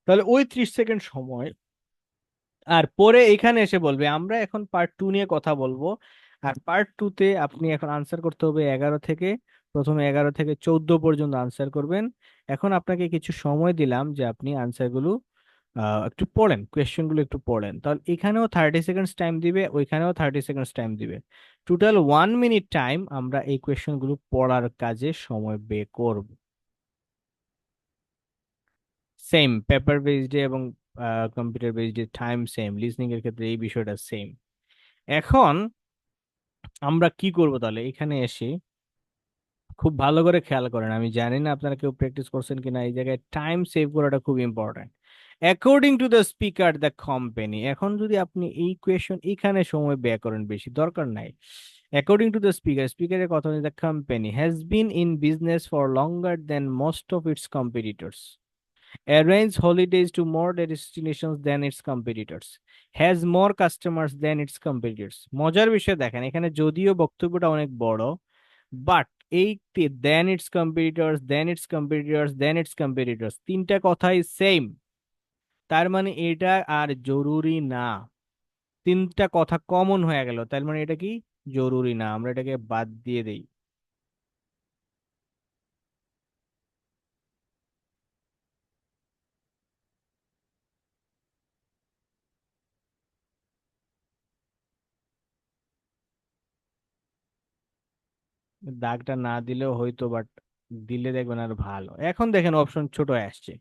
তাহলে ওই 30 সেকেন্ড সময়, আর পরে এখানে এসে বলবে আমরা এখন পার্ট 2 নিয়ে কথা বলবো। আর পার্ট 2-তে আপনি এখন আনসার করতে হবে 11 থেকে, প্রথমে 11 থেকে 14 পর্যন্ত আনসার করবেন। এখন আপনাকে কিছু সময় দিলাম যে আপনি আনসারগুলো একটু পড়েন, কোয়েশ্চেনগুলো একটু পড়েন। তাহলে এখানেও 30 সেকেন্ডস টাইম দিবে, ওইখানেও 30 সেকেন্ডস টাইম দিবে। টোটাল 1 মিনিট টাইম আমরা এই কোয়েশ্চেনগুলো পড়ার কাজে সময় ব্যয় করব। সেম পেপার বেসড এবং computer based time same, listening এর ক্ষেত্রে এই বিষয়টা সেম। এখন আমরা কি করব তাহলে, এখানে এসে খুব ভালো করে খেয়াল করেন। আমি জানি না আপনারা কেউ প্র্যাকটিস করছেন কিনা, এই জায়গায় টাইম সেভ করাটা খুব important. According to the speaker the company, এখন যদি আপনি এই কোয়েশন এখানে সময় ব্যয় করেন, বেশি দরকার নাই। অ্যাকর্ডিং টু দ্য স্পিকার, স্পিকারের কথা অনুযায়ী, the company has been in business for longer than most of its competitors, arrange holidays to more destinations than its competitors, has more customers than its competitors। মজার বিষয় দেখেন, এখানে যদিও বক্তব্যটা অনেক বড়, বাট এই then its competitors, then its competitors, then its competitors, তিনটা কথাই সেম। তার মানে এটা আর জরুরি না। তিনটা কথা কমন হয়ে গেল, তার মানে এটা কি জরুরি না, আমরা এটাকে বাদ দিয়ে দেই। দাগটা না দিলেও হয়তো, বাট দিলে দেখবেন আর ভালো। এখন দেখেন অপশন ছোট আসছে।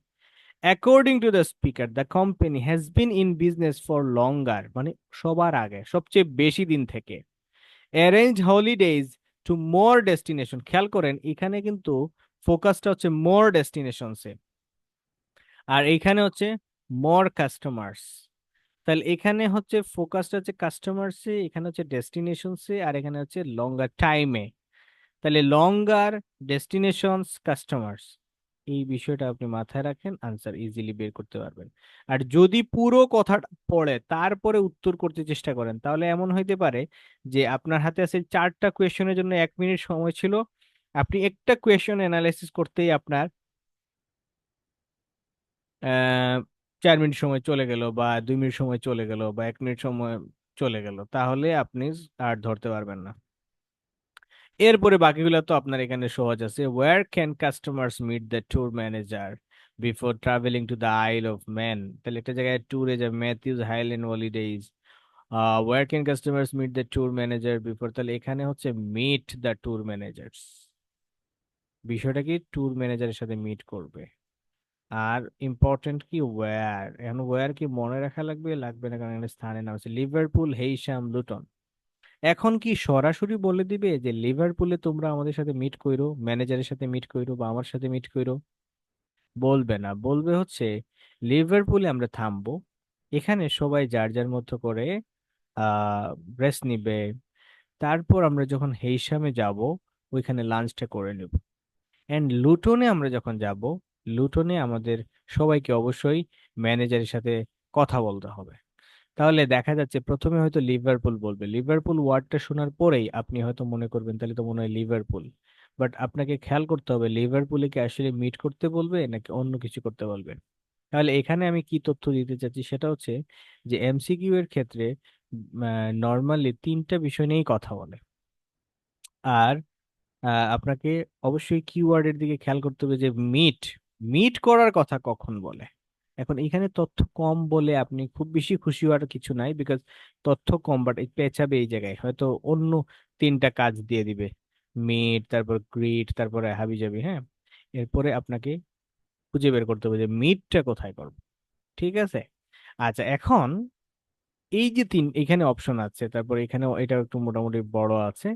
According to the speaker the company has been in business for লঙ্গার, মানে সবার আগে, সবচেয়ে বেশি দিন থেকে। অ্যারেঞ্জ হলিডেজ টু মোর ডেস্টিনেশন, খেয়াল করেন এখানে কিন্তু ফোকাসটা হচ্ছে মোর ডেস্টিনেশনসে, আর এখানে হচ্ছে মোর কাস্টমার্স। তাহলে এখানে হচ্ছে ফোকাসটা হচ্ছে কাস্টমার্সে, এখানে হচ্ছে ডেস্টিনেশনসে, আর এখানে হচ্ছে লঙ্গার টাইমে। তাহলে লঙ্গার, ডেস্টিনেশনস, কাস্টমার্স, এই বিষয়টা আপনি মাথায় রাখেন, আনসার ইজিলি বের করতে পারবেন। আর যদি পুরো কথাটা পড়ে তারপরে উত্তর করতে চেষ্টা করেন, তাহলে এমন হইতে পারে যে আপনার হাতে আছে 4টা কোয়েশ্চেনের জন্য 1 মিনিট সময় ছিল, আপনি একটা কোয়েশ্চেন অ্যানালাইসিস করতেই আপনার 4 মিনিট সময় চলে গেল, বা 2 মিনিট সময় চলে গেল, বা 1 মিনিট সময় চলে গেল, তাহলে আপনি আর ধরতে পারবেন না। এরপরে বাকিগুলো তো আপনার এখানে সহজ আছে। Where can customers meet the tour manager before travelling to the Isle of Man, তাহলে একটা জায়গায় ট্যুরে যাবে, Matthews Highland Holidays. Where can customers meet the tour manager before, তাহলে এখানে হচ্ছে মিট দ্য ট্যুর ম্যানেজার্স। বিষয়টা কি, ট্যুর ম্যানেজারের সাথে মিট করবে। আর ইম্পর্টেন্ট কি, ওয়্যার, এখন ওয়্যার কি মনে রাখা লাগবে, লাগবে না, কারণ এখানে স্থানের নাম আছে লিভারপুল, হেইসাম, লুটন। এখন কি সরাসরি বলে দিবে যে লিভারপুলে তোমরা আমাদের সাথে মিট কইরো, ম্যানেজারের সাথে মিট কইরো, বা আমার সাথে মিট কইরো? বলবে না, বলবে হচ্ছে লিভারপুলে আমরা থামবো, এখানে সবাই যার যার মতো করে রেস্ট নিবে, তারপর আমরা যখন হেইসামে যাব ওইখানে লাঞ্চটা করে নেব। এন্ড লুটনে আমরা যখন যাব, লুটনে আমাদের সবাইকে অবশ্যই ম্যানেজারের সাথে কথা বলতে হবে। তাহলে দেখা যাচ্ছে প্রথমে হয়তো লিভারপুল বলবে, লিভারপুল ওয়ার্ডটা শোনার পরেই আপনি হয়তো মনে করবেন তাহলে তো মনে হয় লিভারপুল। বাট আপনাকে খেয়াল করতে হবে লিভারপুলে কি আসলে মিট করতে বলবে নাকি অন্য কিছু করতে বলবে। তাহলে এখানে আমি কি তথ্য দিতে চাচ্ছি সেটা হচ্ছে যে এমসিকিউ এর ক্ষেত্রে নর্মালি 3টা বিষয় নিয়েই কথা বলে। আর আপনাকে অবশ্যই কিওয়ার্ডের দিকে খেয়াল করতে হবে যে মিট মিট করার কথা কখন বলে। এখন এখানে তথ্য কম বলে আপনি খুব বেশি খুশি হওয়ার কিছু নাই, বিকজ তথ্য কম, বাট পেঁচাবে এই জায়গায় হয়তো অন্য তিনটা কাজ দিয়ে দিবে, মিট, তারপর গ্রিট, তারপরে হাবিজাবি, হ্যাঁ। এরপরে আপনাকে খুঁজে বের করতে হবে যে মিটটা কোথায় করবো। ঠিক আছে। আচ্ছা, এখন এই যে এখানে অপশন আছে, তারপর এখানে এটা একটু মোটামুটি বড় আছে।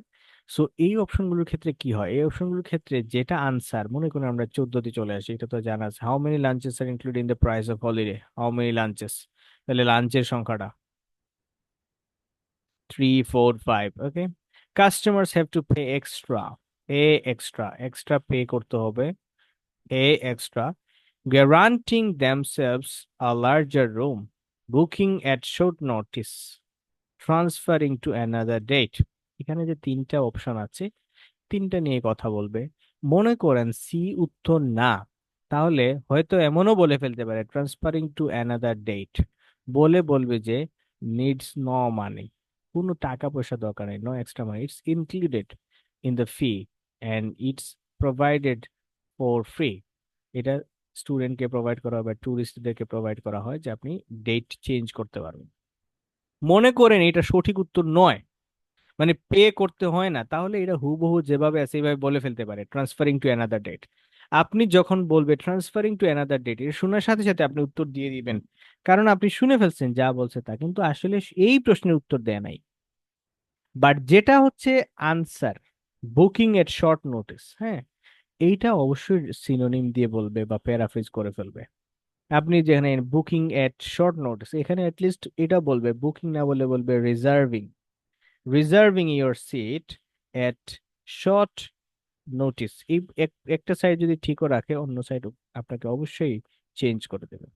সো এই অপশনগুলোর ক্ষেত্রে কি হয়, এই অপশনগুলোর ক্ষেত্রে যেটা আনসার, মনে করেন আমরা 14তে চলে আসি, এটা তো জানা আছে, how many lunches are include in the price of holiday, how many lunches, তাহলে লাঞ্চের সংখ্যাটা 3 4 5। Okay, customers have to pay extra, extra extra pay করতে হবে, extra, guaranteeing themselves a larger room, booking at short notice, transferring to another date. এখানে যে তিনটা option আছে, তিনটা নিয়ে কথা বলবে। মনে করেন সি উত্তর না, তাহলে হয়তো এমনও বলে ফেলতে পারে ট্রান্সফারিং টু অ্যানাদার ডেট, বলে বলবে যে নিডস নো মানি, কোনো টাকা পয়সা দরকার নেই, no extra money, it's included in the fee and it's provided for free. এটা স্টুডেন্টকে প্রোভাইড করা হয় বা ট্যুরিস্টদেরকে প্রোভাইড করা হয় যে আপনি ডেট চেঞ্জ করতে পারবেন। মনে করেন এটা সঠিক উত্তর নয়, মানে পে করতে হয় না, তাহলে এটা হুবহু যেভাবে আছে এইভাবে বলে ফেলতে পারে ট্রান্সফারিং টু অ্যানাদার ডেট। আপনি যখন বলবে ট্রান্সফারিং টু অ্যানাদার ডেট, এটা শোনার সাথে সাথে আপনি উত্তর দিয়ে দিবেন, কারণ আপনি শুনে ফেলছেন যা বলছে তা, কিন্তু আসলে এই প্রশ্নের উত্তর দেয় নাই। বাট যেটা হচ্ছে answer, booking at short notice, হ্যাঁ, এইটা অবশ্যই সিনোনিম দিয়ে বলবে বা প্যারাফ্রেজ করে ফেলবে। আপনি যেখানে বুকিং এট শর্ট নোটিস, এখানে অ্যাটলিস্ট এটা বলবে, বুকিং না বলে বলবে reserving, reserving your seat at short notice. এই একটা সাইড যদি ঠিকও রাখে, অন্য সাইড আপনাকে অবশ্যই চেঞ্জ করে দেবে।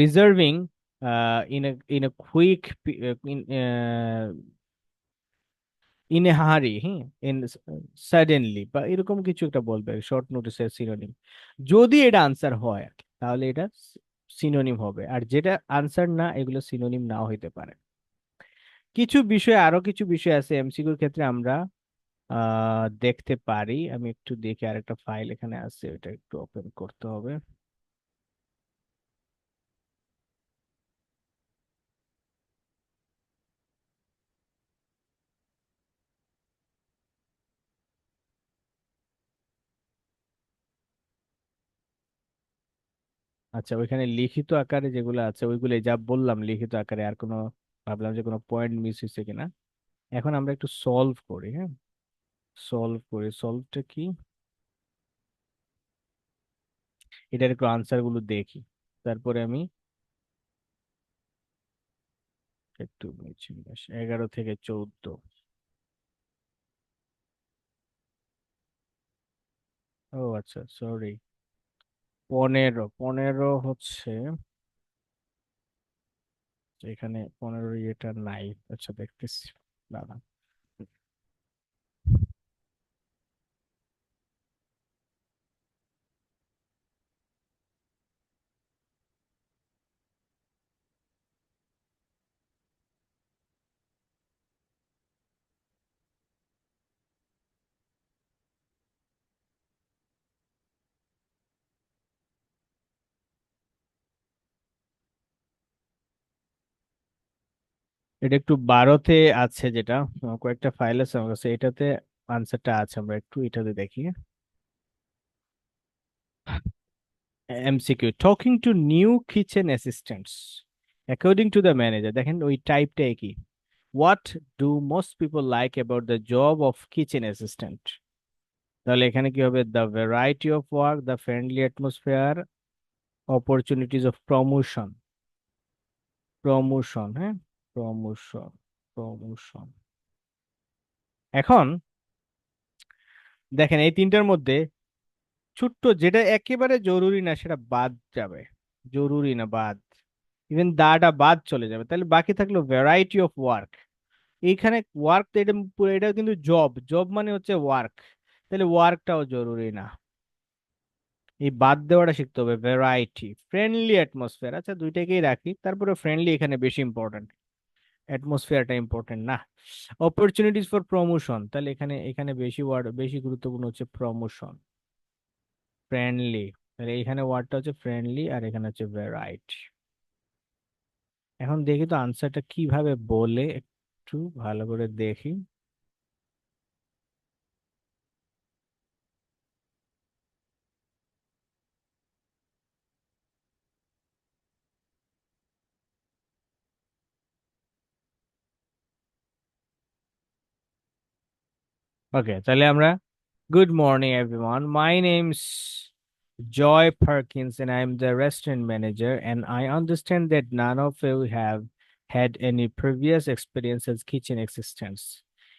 Reserving in a quick, in in a hurry, হ্যাঁ, ইন সাডেনলি, বা এরকম কিছু একটা বলবে শর্ট নোটিসের সিনোনিম। যদি এটা আনসার হয় আর কি, তাহলে এটা সিনোনিম হবে, আর যেটা আনসার না, এগুলো সিনোনিম নাও হইতে পারে। কিছু বিষয়, আরো কিছু বিষয় আছে এমসিকিউর ক্ষেত্রে আমরা দেখতে পারি। আমি একটু দেখি, আরেকটা ফাইল এখানে আছে, ওটা একটু ওপেন করতে হবে। আচ্ছা, ওইখানে লিখিত আকারে যেগুলো আছে ওইগুলো যা বললাম লিখিত আকারে, আর কোনো ভাবলাম যে কোনো পয়েন্ট মিস হয়েছে কিনা। এখন আমরা একটু সলভ করি, হ্যাঁ, সলভ করি। সলভটা কি, এটার একটু আনসার গুলো দেখি, তারপরে আমি একটু নিচ্ছি। 11 থেকে 14, ও আচ্ছা সরি, 15 হচ্ছে, এখানে 15 ইয়েটা নাই। আচ্ছা দেখতেছি, দাঁড়া। এটা একটু 12তে আছে যেটা, কয়েকটা ফাইল আছে আমার কাছে, এটাতে আনসারটা আছে, আমরা একটু এটাতে দেখি। MCQ, talking to new kitchen assistants according to the manager, দেখেন ওই টাইপটা একই। What do most people like about the job of kitchen assistant, তাহলে এখানে কি হবে, the variety of work, the friendly atmosphere, opportunities of promotion, promotion, হ্যাঁ, promotion, promotion. এখন দেখেন এই তিনটার মধ্যে ছোট্ট যেটা একেবারে জরুরি না সেটা বাদ যাবে, জরুরি না বাদ, ইভেন দাটা বাদ চলে যাবে, তাহলে বাকি থাকলো ভ্যারাইটি অফ ওয়ার্ক। এইখানে ওয়ার্ক, এটা এটা কিন্তু জব, জব মানে হচ্ছে ওয়ার্ক, তাহলে ওয়ার্কটাও জরুরি না। এই বাদ দেওয়াটা শিখতে হবে। ভ্যারাইটি, ফ্রেন্ডলি অ্যাটমসফিয়ার, আচ্ছা দুইটাকেই রাখি, তারপরে ফ্রেন্ডলি এখানে বেশি ইম্পর্ট্যান্ট। অ্যাটমসফিয়ারটা ইম্পর্টেন্ট না। অপরচুনিটিস ফর প্রমোশন, তাহলে এখানে এখানে বেশি ওয়ার্ড, বেশি গুরুত্বপূর্ণ হচ্ছে প্রমোশন। ফ্রেন্ডলি, তাহলে এখানে ওয়ার্ডটা হচ্ছে ফ্রেন্ডলি আর এখানে হচ্ছে ভ্যারাইট। এখন দেখি তো আনসারটা কিভাবে বলে, একটু ভালো করে দেখি। ওকে, তাহলে আমরা good morning everyone, my name's Joy Perkins and I am the restaurant manager, and I understand that none of you have had any previous experience as kitchen assistants.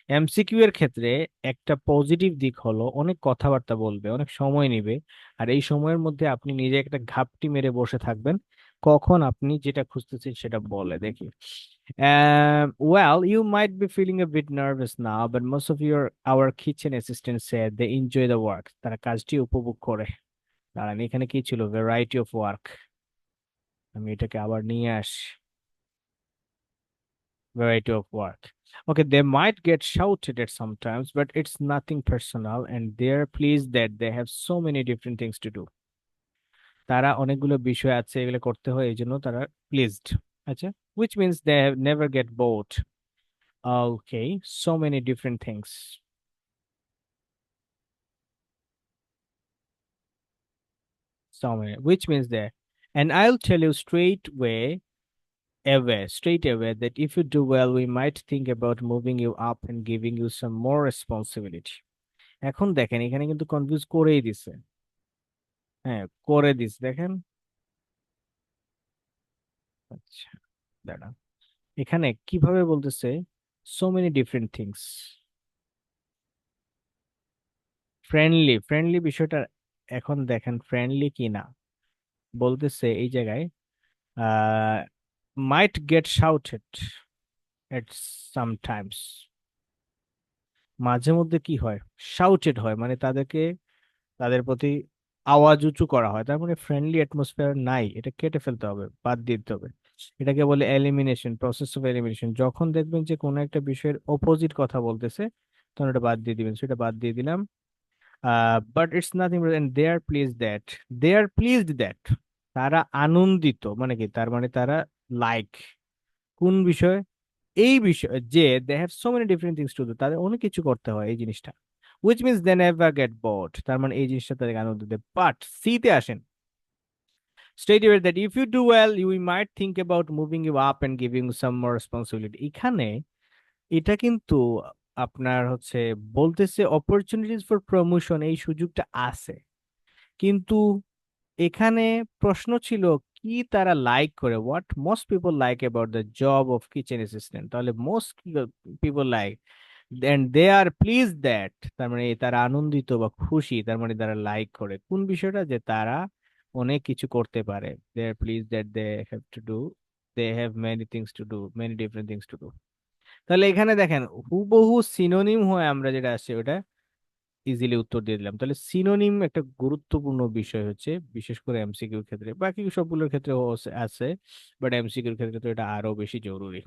MCQ এর ক্ষেত্রে একটা পজিটিভ দিক হলো অনেক কথাবার্তা বলবে, অনেক সময় নেবে, আর এই সময়ের মধ্যে আপনি নিজে একটা ঘাপটি মেরে বসে থাকবেন, কখন আপনি যেটা খুঁজতেছেন সেটা বলে দেখি। Well, you might be feeling a bit nervous now, but most of our kitchen assistants said they enjoy the work. তারা কাজটি উপভোগ করে। দাঁড়ান, এখানে কি ছিল? Variety of work. আমি এটাকে আবার নিয়ে আসি। Variety of work. Okay, they might get shouted at sometimes, but it's nothing personal, and they're pleased that they have so many different things to do. তারা অনেকগুলো বিষয় আছে, এগুলো করতে হয়, এই জন্য তারা প্লিজড। আচ্ছা, which means they have never get bored. Okay, so many different things. So many, which means that, and I'll tell you straight away that if you do well, we might think about moving you up and giving you some more responsibility. এখন দেখেন এখানে কিন্তু confuse করেই দিছে। হ্যাঁ, করে this দেখেন। আচ্ছা, দাঁড়া, এখানে কিভাবে বলতেছে so many different things. Friendly, friendly বিষয়টা এখন দেখেন ফ্রেন্ডলি কি না। বলতেছে এই জায়গায় আহ মাইট গেট শাউটেড এট সামটাইমস, মাঝে মধ্যে কি হয়, শাউটেড হয়, মানে তাদেরকে, তাদের প্রতি আওয়াজ উঁচু করা হয়, তার মানে ফ্রেন্ডলি অ্যাটমসফিয়ার নাই, এটা কেটে ফেলতে হবে, বাদ দিতে হবে। এটাকে বলে এলিমিনেশন, প্রসেস অফ এলিমিনেশন। যখন দেখবেন যে কোনো একটা বিষয়ের অপোজিট কথা বলতেছে, তখন এটা বাদ দিয়ে দিবেন, সেটা বাদ দিয়ে দিলাম। But it's nothing, they are please that, they are pleased that, তারা আনন্দিত, মানে কি, তার মানে তারা লাইক কোন বিষয়, এই বিষয় যে they have so many different things to do, তাদের অনেক কিছু করতে হয় এই জিনিসটা। Which means they never get bored, তার মানে এই জিনিসটা তাদেরকে আনন্দ দেয়। বাট সিতে আসেন, state your that if you do well you might think about moving you up and giving some more responsibility. এখানে এটা কিন্তু আপনার হচ্ছে বলতেছে অপরচুনিটিস ফর প্রমোশন, এই সুযোগটা আছে, কিন্তু এখানে প্রশ্ন ছিল কি তারা লাইক করে, what most people like about the job of kitchen assistant, তাহলে most people like and they are pleased that, তার মানে তারা আনন্দিত বা খুশি, তার মানে তারা লাইক করে কোন বিষয়টা, যে তারা অনেক কিছু করতে পারে। they are pleased that they have to do, they have many things to do, many different things to do। তাহলে এখানে দেখেন হুবহু সিনোনিম হয়ে আমরা যেটা আসছে ওটা ইজিলি উত্তর দিয়ে দিলাম। তাহলে সিনোনিম একটা গুরুত্বপূর্ণ বিষয় হচ্ছে, বিশেষ করে এমসিকিউর ক্ষেত্রে, বাকি সবগুলোর ক্ষেত্রে আছে, বাট এমসিকিউর ক্ষেত্রে তো এটা আরো বেশি জরুরি।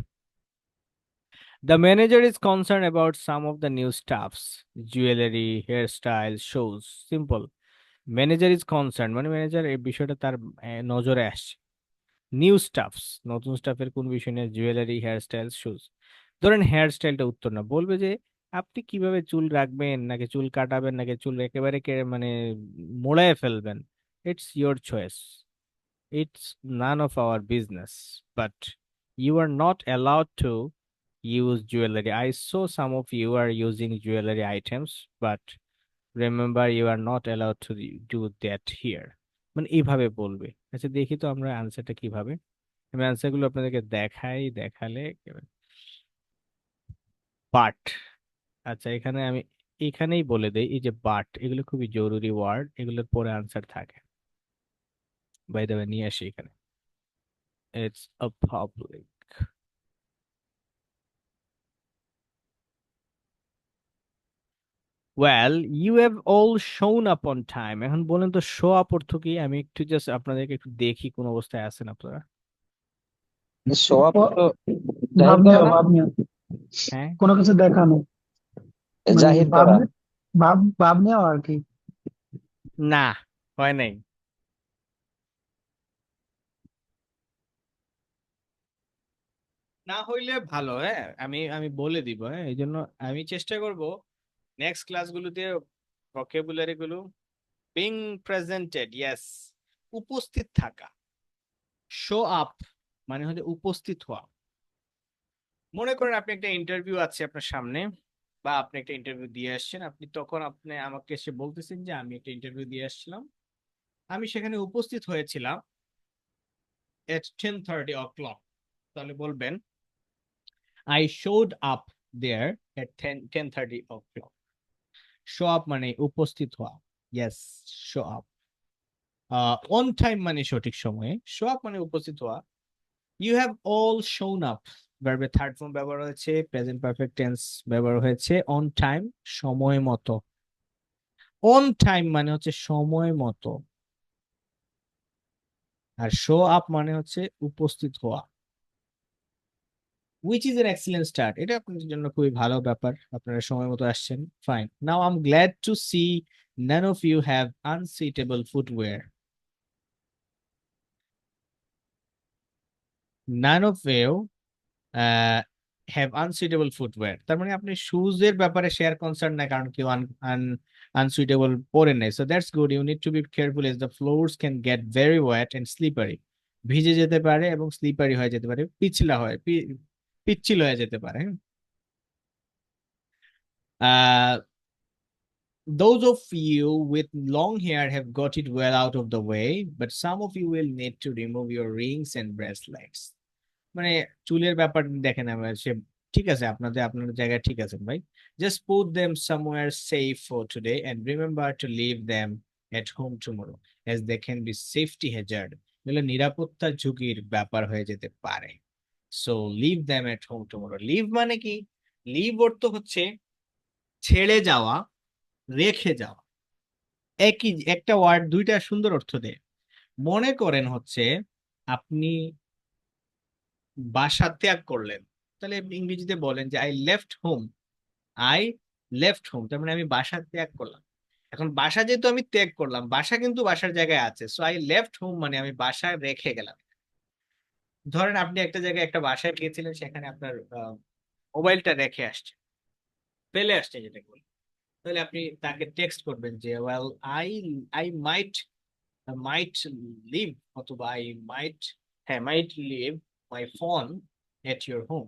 The manager is concerned about some of the new stuffs, jewelry, hairstyles, shoes. Simple. Manager is concern, মানে ম্যানেজার এই বিষয়টা তার নজরে আসছে। নিউ স্টাফস, নতুন স্টাফের কোন বিষয় নিয়ে, জুয়েলারি, হেয়ার স্টাইল, শুজ। ধরেন হেয়ার স্টাইলটা উত্তর না, বলবে যে আপনি কিভাবে চুল রাখবেন, নাকি চুল কাটাবেন, নাকি চুল একেবারে মানে মোড়ায় ফেলবেন, it's your choice, it's none of our business. But you are not allowed to use jewelry. I saw some of you are using jewelry items, but remember you are not allowed to do that here. মানে এইভাবে বলবে। আচ্ছা দেখি তো আমরা আনসারটা কিভাবে, আমি আনসার গুলো আপনাদেরকে দেখাই, দেখালে বাট, আচ্ছা এখানে আমি এখানেই বলে দেই, এই যে বাট, এগুলো খুবই জরুরি ওয়ার্ড, এগুলোর পরে আনসার থাকে। বাই দ্য ওয়ে নিয়ে আসি এখানে, it's a public. Well you have all shown up on time. এখন বলেন তো শো আপ অর্থ কি, আমি একটু জাস্ট আপনাদেরকে একটু দেখি কোন অবস্থায় আছেন আপনারা। শো আপ ও- তো জাহির ভাব করা নেওয়া না, ভাব নেওয়া, হ্যাঁ, কোনো কিছু দেখানো, মানে জাহির ভাব করা। ভাব ভাব নেওয়া আর কি। না, হয় নাই। না হইলে ভালো, হ্যাঁ, আমি আমি বলে দিব, হ্যাঁ, এই জন্য আমি চেষ্টা করব নেক্সট ক্লাসগুলোতে ভোকাবুলারি গুলো বিং প্রেজেন্টেড, ইয়েস, উপস্থিত থাকা। শো আপ মানে হচ্ছে উপস্থিত হওয়া। মনে করেন আপনি একটা ইন্টারভিউ আছে আপনার সামনে, বা আপনি একটা ইন্টারভিউ দিয়ে আসছেন, আপনি তখন আপনি আমাকে এসে বলতেছেন যে আমি একটা ইন্টারভিউ দিয়ে আসছিলাম, আমি সেখানে উপস্থিত হয়েছিলাম at 10:30 o'clock, তাহলে বলবেন I showed up there at 10:30 o'clock. Show up মানে উপস্থিত হওয়া, yes, show up. On time মানে সঠিক সময়ে, show up মানে উপস্থিত হওয়া। You have all shown up, ভার্বের থার্ড ফর্ম ব্যবহার হয়েছে, প্রেজেন্ট পারফেক্ট টেন্স ব্যবহার হয়েছে, অন টাইম সময় মতো। অন টাইম মানে হচ্ছে সময় মতো, আর শো আপ মানে হচ্ছে উপস্থিত হওয়া। which is an excellent start, এটা আপনাদের জন্য খুবই ভালো ব্যাপার, আপনারা সময় মতো আসছেন, fine. Now I am glad to see none of you have unsuitable footwear. None of you uh, have unsuitable footwear, তার মানে আপনি শুজ এর ব্যাপারে শেয়ার কনসার্ন না, কারণ কেউ আনসুইটেবল পরে নাই, so that's good. You need to be careful as the floors can get very wet and slippery, ভিজে যেতে পারে এবং স্লিপারি হয়ে যেতে পারে, পিছলা হয়, পিচ্ছিল হয়ে যেতে পারে। আহ Those of you with long hair have got it well out of the way, but some of you will need to remove your rings and bracelets. মানে চুলের ব্যাপার দেখেন, আমার সে ঠিক আছে, আপনাদের আপনার জায়গায় ঠিক আছে ভাই। Just put them somewhere safe for today and remember to leave them at home tomorrow as they can be safety hazard. এগুলো নিরাপত্তা ঝুঁকির ব্যাপার হয়ে যেতে পারে। So leave them at home tomorrow. Leave মানে কি? Leave অর্থ হচ্ছে ছেড়ে যাওয়া, রেখে যাওয়া। একই একটা ওয়ার্ড দুইটা সুন্দর অর্থ দেয়। মনে করেন হচ্ছে আপনি বাসা ত্যাগ করলেন, তাহলে আপনি ইংরেজিতে বলেন যে I left home. I left home তার মানে আমি বাসা ত্যাগ করলাম। এখন বাসা যেহেতু আমি ত্যাগ করলাম, বাসা কিন্তু বাসার জায়গায় আছে, সো আই লেফট হোম মানে আমি বাসা রেখে গেলাম। ধরেন আপনি একটা জায়গায় একটা বাসায় গিয়েছিলেন, সেখানে আপনার মোবাইলটা রেখে আসছেন, ফেলে আসছেন যেটা বলি, তাহলে আপনি তাকে টেক্সট করবেন যে well I I might leave, অথবা আই মাইট, হ্যাঁ, might leave my phone at your home.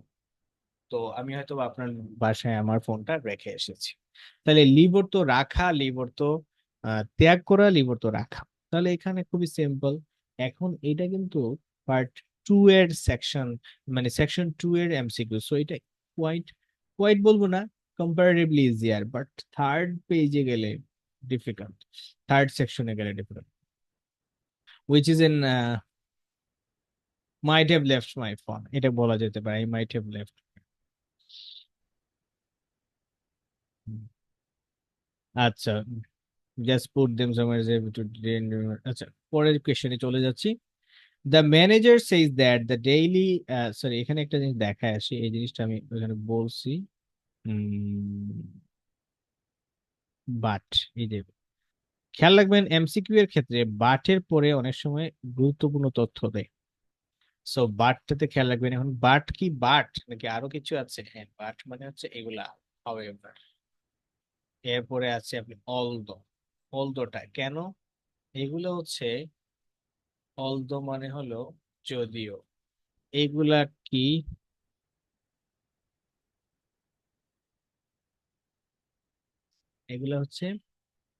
তো আমি হয়তো বা আপনার বাসায় আমার ফোনটা রেখে এসেছি। তাহলে লিভ অর্থ রাখা, লিভ অর্থ ত্যাগ করা, লিভ অর্থ রাখা। তাহলে এখানে খুবই সিম্পল। এখন এটা কিন্তু পার্ট টু এর সেকশন, মানে সেকশন টু এর এমসিকিউ, সো এটা কোয়াইট কোয়াইট বলবো না, কম্পারেটিভলি ইজিয়ার, বাট থার্ড পেজে গেলে ডিফিকাল্ট, থার্ড সেকশনে গেলে difficult. which is in might have left my phone, এটা বলা যেতে পারে, I might have left. আচ্ছা, just put them somewhere safe to আচ্ছা, পরের কোশ্চেনে চলে যাচ্ছি। The manager says that the daily sorry, এখানে একটা জিনিস দেখায় আসি, এই জিনিসটা আমি এখানে বলছি। বাট এই যে খেয়াল রাখবেন, এমসিকিউ এর ক্ষেত্রে বাটের পরে অনেক সময় গুরুত্বপূর্ণ তথ্য দেয়, সো বাটটাতে খেয়াল রাখবেন। এখন বাট কি, বাট নাকি আরো কিছু আছে? হ্যাঁ, বাট মানে হচ্ছে এগুলা, however, এরপরে আছে আপনি অলদো। অলদোটা কেন? এগুলো হচ্ছে, অলদো মানে হলো যদিও, এগুলা কি, এগুলা হচ্ছে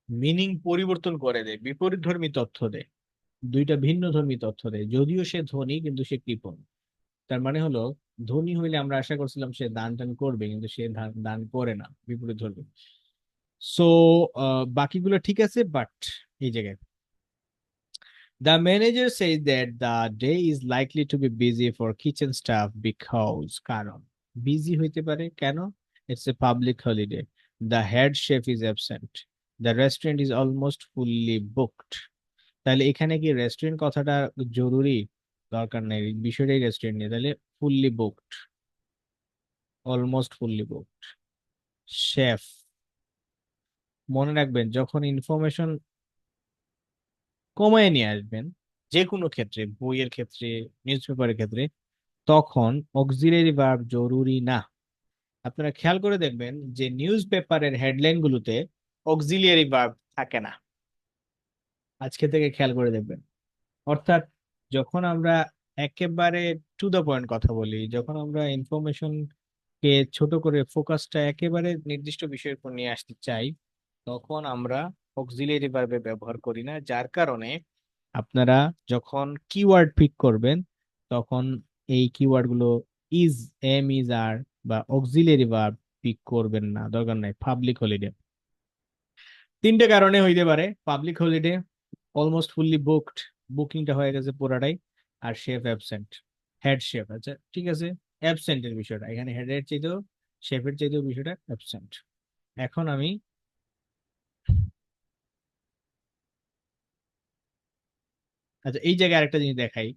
মিনিং পরিবর্তন করে দেয়, বিপরীত ধর্মী তথ্য দেয়, দুইটা ভিন্ন ধর্মী তথ্য দেয়। যদিও সে ধনী কিন্তু সে কৃপণ, তার মানে হলো ধনী হইলে আমরা আশা করছিলাম সে দান টান করবে, কিন্তু সে দান করে না, বিপরীত ধর্মী। সো বাকিগুলো ঠিক আছে, বাট এই জায়গায় the manager says that the day is likely to be busy for kitchen staff because কারণ বিজি হইতে পারে, কেন? It's a public holiday, the head chef is absent, the restaurant is almost fully booked. তাহলে এখানে কি restaurant কথাটা জরুরি? দরকার নেই বিষয়টাই রেস্টুরেন্ট নিয়ে, তাহলে fully booked, almost fully booked. Chef, মনে রাখবেন যখন ইনফরমেশন কমায় নিয়ে আসবেন যে কোনো ক্ষেত্রে, বইয়ের ক্ষেত্রে, নিউজ পেপারের ক্ষেত্রে, তখন অক্সিলারি ভার্ব জরুরি না। আপনারা খেয়াল করে দেখবেন যে নিউজ পেপারের হেডলাইন গুলোতে অক্সিলিয়ারি ভার্ব থাকে না, আজকে থেকে খেয়াল করে দেখবেন। অর্থাৎ যখন আমরা একেবারে টু দ্য পয়েন্ট কথা বলি, যখন আমরা ইনফরমেশন কে ছোট করে ফোকাসটা একেবারে নির্দিষ্ট বিষয়ের উপর নিয়ে আসতে চাই, তখন আমরা অক্সিলিয়ারি ভার্বের ব্যবহার করি না। যার কারণে আপনারা যখন কিওয়ার্ড পিক করবেন, তখন এই কিওয়ার্ড গুলো ইজ, এম, ইজ, আর বা অক্সিলিয়ারি ভার্ব পিক করবেন না, দরকার নাই। পাবলিক হলিডে, তিনটে কারণে হইতে পারে। Public holiday, almost fully booked, বুকিংটা হয়ে গেছে পুরাটাই, আর শেফ অ্যাবসেন্ট, হেড শেফ। আচ্ছা ঠিক আছে, অ্যাবসেন্টের বিষয়টা এখানে হেডের চাইতেও শেফের চাইতেও বিষয়টা অ্যাবসেন্ট। এখন আমি আচ্ছা এই জায়গায় আরেকটা জিনিস দেখাই।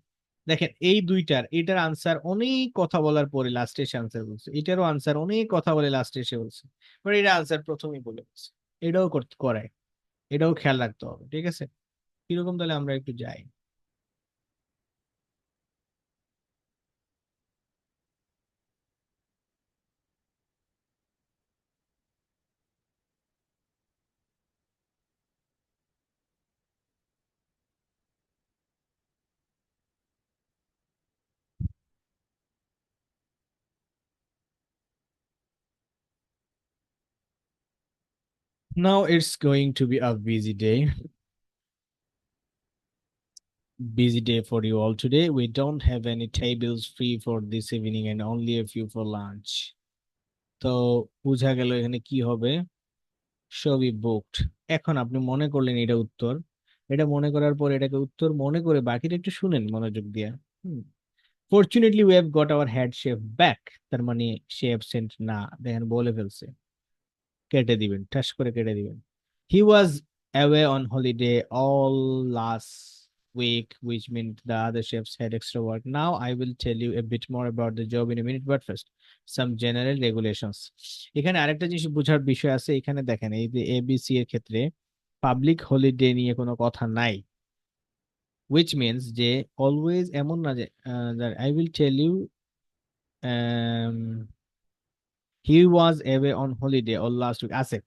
দেখেন এই দুইটার, এটার আনসার অনেক কথা বলার পরে লাস্টে এসে আনসার বলছে, এটারও আনসার অনেক কথা বলে লাস্টে এসে বলছে, বাট এটা আনসার প্রথমেই বলে বলছে। এটাও করতে করায়, এটাও খেয়াল রাখতে হবে, ঠিক আছে? কিরকম, তাহলে আমরা একটু যাই। Now it's going to be a busy day. Busy day for you all today. We don't have any tables free for this evening and only a few for lunch. তো বোঝা গেল এখানে কি হবে, সবই বুকড। এখন আপনি মনে করলেন এটা উত্তর, এটা মনে করার পর এটাকে উত্তর মনে করে বাকিটা একটু শুনেন মনোযোগ দিয়ে। Fortunately we have got our head chef back, তার মানে সে অ্যাবসেন্ট না, দেখেন বলে ফেলছে, কেটে দিবেন, ঠাস করে কেটে দিবেন। He was away on holiday all last week, which meant the other chefs had extra work. Now I will tell you a bit more about the job in a minute, but first some general regulations. এখানে আরেকটা জিনিস বোঝার বিষয় আছে। এখানে দেখেন এই যে এবিসি এর ক্ষেত্রে পাবলিক হলিডে নিয়ে কোনো কথা নাই, which means যে অলওয়েজ এমন না যে I will tell you he was away on holiday all last week আছে,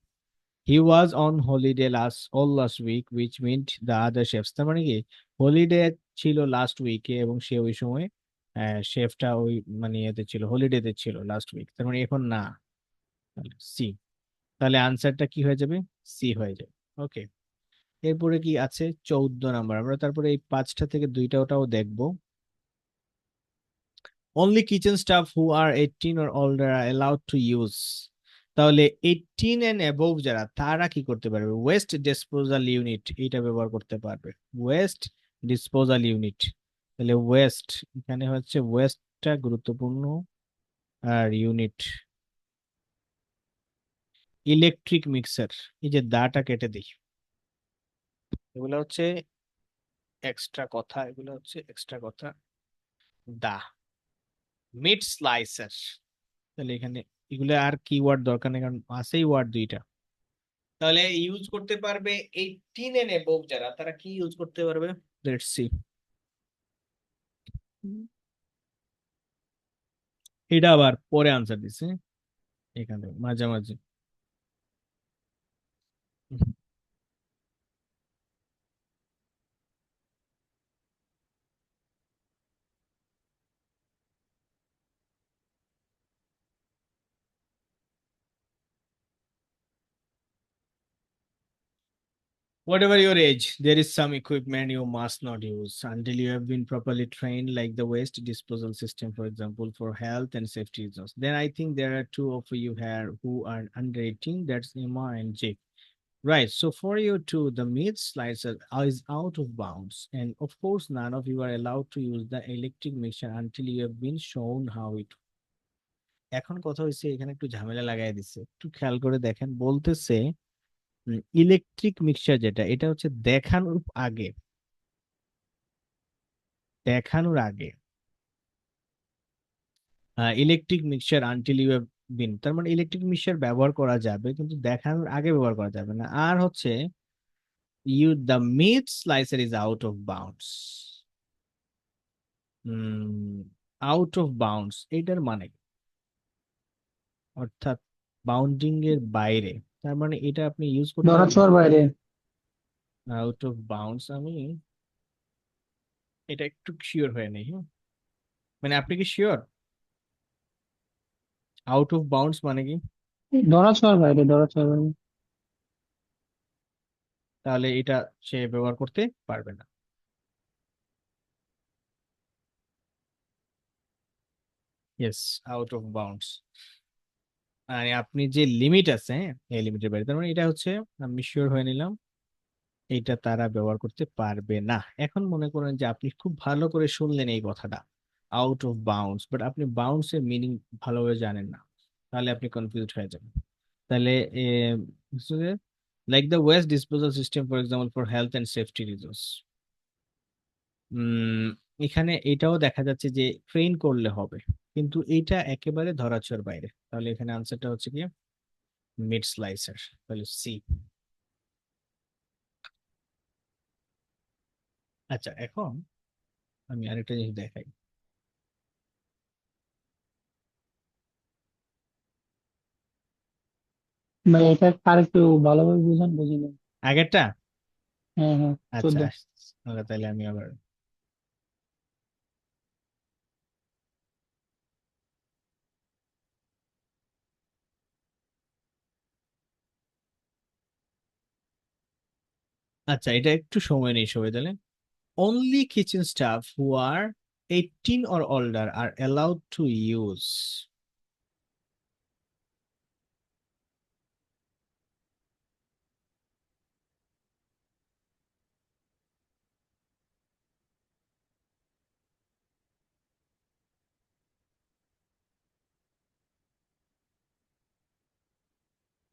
he was on holiday all last week, which meant the other chefs, তার মানে কি হলিডে ছিল লাস্ট উইকে এবং সে ওই সময় শেফটা ওই মানে এতে ছিল, হলিডেতে ছিল লাস্ট উইক, তার মানে এখন না, সি। তাহলে আনসারটা কি হয়ে যাবে, সি হয়ে যাবে। ওকে, এরপরে কি আছে 14 নাম্বার, আমরা তারপরে এই 5টা থেকে 2টা ওটাও দেখবো। Only kitchen staff who are 18 or older are allowed to use, তাহলে 18 and above যারা, তারা কি করতে পারবে, ওয়েস্ট ডিসপোজাল ইউনিট এটা ব্যবহার করতে পারবে, ওয়েস্ট ডিসপোজাল ইউনিট। তাহলে ওয়েস্ট, এখানে হচ্ছে ওয়েস্টটা গুরুত্বপূর্ণ, আর ইউনিট ইলেকট্রিক মিক্সার, এই যে দাটা কেটে দিই, এগুলো হচ্ছে এক্সট্রা কথা, এগুলো হচ্ছে এক্সট্রা কথা। দা মিট স্লাইসার, তাহলে এখানে এগুলো আর কিওয়ার্ড দরকার নেই, কারণ আছেই ওয়ার্ড দুইটা। তাহলে ইউজ করতে পারবে 18 এন্ড এবভ যারা, তারা কি ইউজ করতে পারবে, লেটস সি। এটা আবার পরে আনসার দিছে, এখানে মাঝামাঝি। Whatever your age, there is some equipment you must not use until you have been properly trained, like the waste disposal system, for example, for health and safety reasons. Then I think there are two of you here who are under 18, that's Emma and Jake. Right, so for you two, the meat slicer is out of bounds. And of course, none of you are allowed to use the electric mixer until you have been shown how it. এখন কথা হচ্ছে এখানে একটু ঝামেলা লাগাই দিচ্ছে, একটু খেয়াল করে দেখেন, বলতেছে ইলেকট্রিক মিক্সচার যেটা, এটা হচ্ছে দেখানোর আগে দেখানোর আগে electric mixture until you have been, তার মানে ইলেকট্রিক মিক্সচার ব্যবহার করা যাবে কিন্তু দেখানোর আগে ব্যবহার করা যাবে না। আর হচ্ছে the meat slicer is out of bounds. Out of bounds এটার মানে কি? অর্থাৎ বাউন্ডিং এর বাইরে, তার মানে এটা আপনি ইউজ করতে ধরা পারবেন ছোঁয়ার বাইরে। Out of bounds. আমি এটা একটু শিওর হয়ে নেই, হ্যাঁ, মানে আপনি কি শিওর আউট অফ বাউন্ডস মানে কি? ধরা ছোঁয়ার বাইরে, ধরা ছোঁয়ার বাইরে। তাহলে এটা সে ব্যবহার করতে পারবে না। ইয়েস, আউট অফ বাউন্ডস, মানে আপনি যে লিমিট আছে, হ্যাঁ, এই লিমিটের বাইরে, তার মানে এটা হচ্ছে, আমি শিওর হয়ে নিলাম এটা তারা ব্যবহার করতে পারবে না। এখন মনে করেন যে আপনি খুব ভালো করে শুনলেন এই কথাটা, আউট অফ বাউন্ডস, বাট আপনি বাউন্ডস এর মিনিং ভালোভাবে জানেন না, তাহলে আপনি কনফিউজড হয়ে যাবেন। তাহলে like the waste disposal system for example for health and safety reasons. এখানে এটাও দেখা যাচ্ছে যে ট্রেন করলে হবে, কিন্তু এটা একেবারে ধরাছোঁয়ার বাইরে। তাহলে এখানে আনসারটা হচ্ছে কি মিড স্লাইসার, তাহলে সি। আচ্ছা, এখন আমি আরেকটা জিনিস দেখাই। ভাই এটা আর একটু ভালোভাবে বুঝান, বুঝিনি। আগেরটা, হ্যাঁ হ্যাঁ, আচ্ছা 14। তাহলে আমি আবার, আচ্ছা এটা একটু সময় নেই সবাই, তাহলে only kitchen staff who are 18 or older are allowed to use।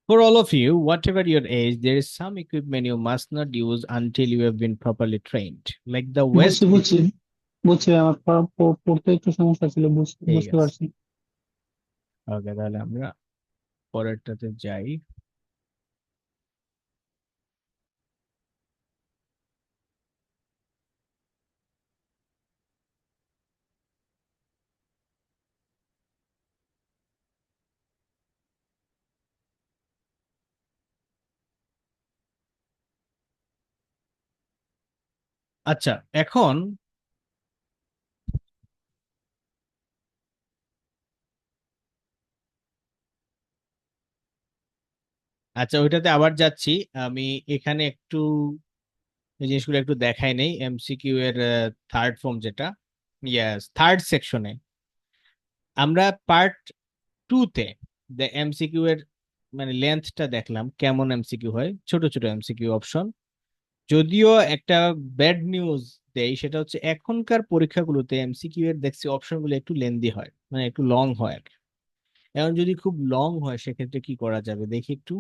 For all of you, whatever your age, there is some equipment you must not use until you have been properly trained. Like the বুঝছি West, বুঝছি বুঝছি ভাই, আমার পড়তে একটু সমস্যা ছিল, ঠিক বুঝতে আছে, পারছি। ওকে, তাহলে আমরা পরেরটাতে যাই। আচ্ছা, এখন আচ্ছা ওইটাতে আবার যাচ্ছি আমি। এখানে একটু এই জিনিসগুলো একটু দেখাই নেই, এমসিকিউ এর থার্ড ফর্ম যেটা, ইয়াস থার্ড সেকশনে আমরা পার্ট টু তে এমসিকিউ এর মানে লেন্থটা দেখলাম কেমন এমসিকিউ হয়, ছোট ছোট এমসিকিউ অপশন। যদিও একটা ব্যাড নিউজ দেয়, সেটা হচ্ছে এখনকার পরীক্ষাগুলোতে এমসিকিউ এর দেখছি অপশনগুলো একটু লেন্দি হয়, মানে একটু লং হয় আর কি। এখন যদি খুব লং হয় সেক্ষেত্রে কি করা যাবে দেখি একটু।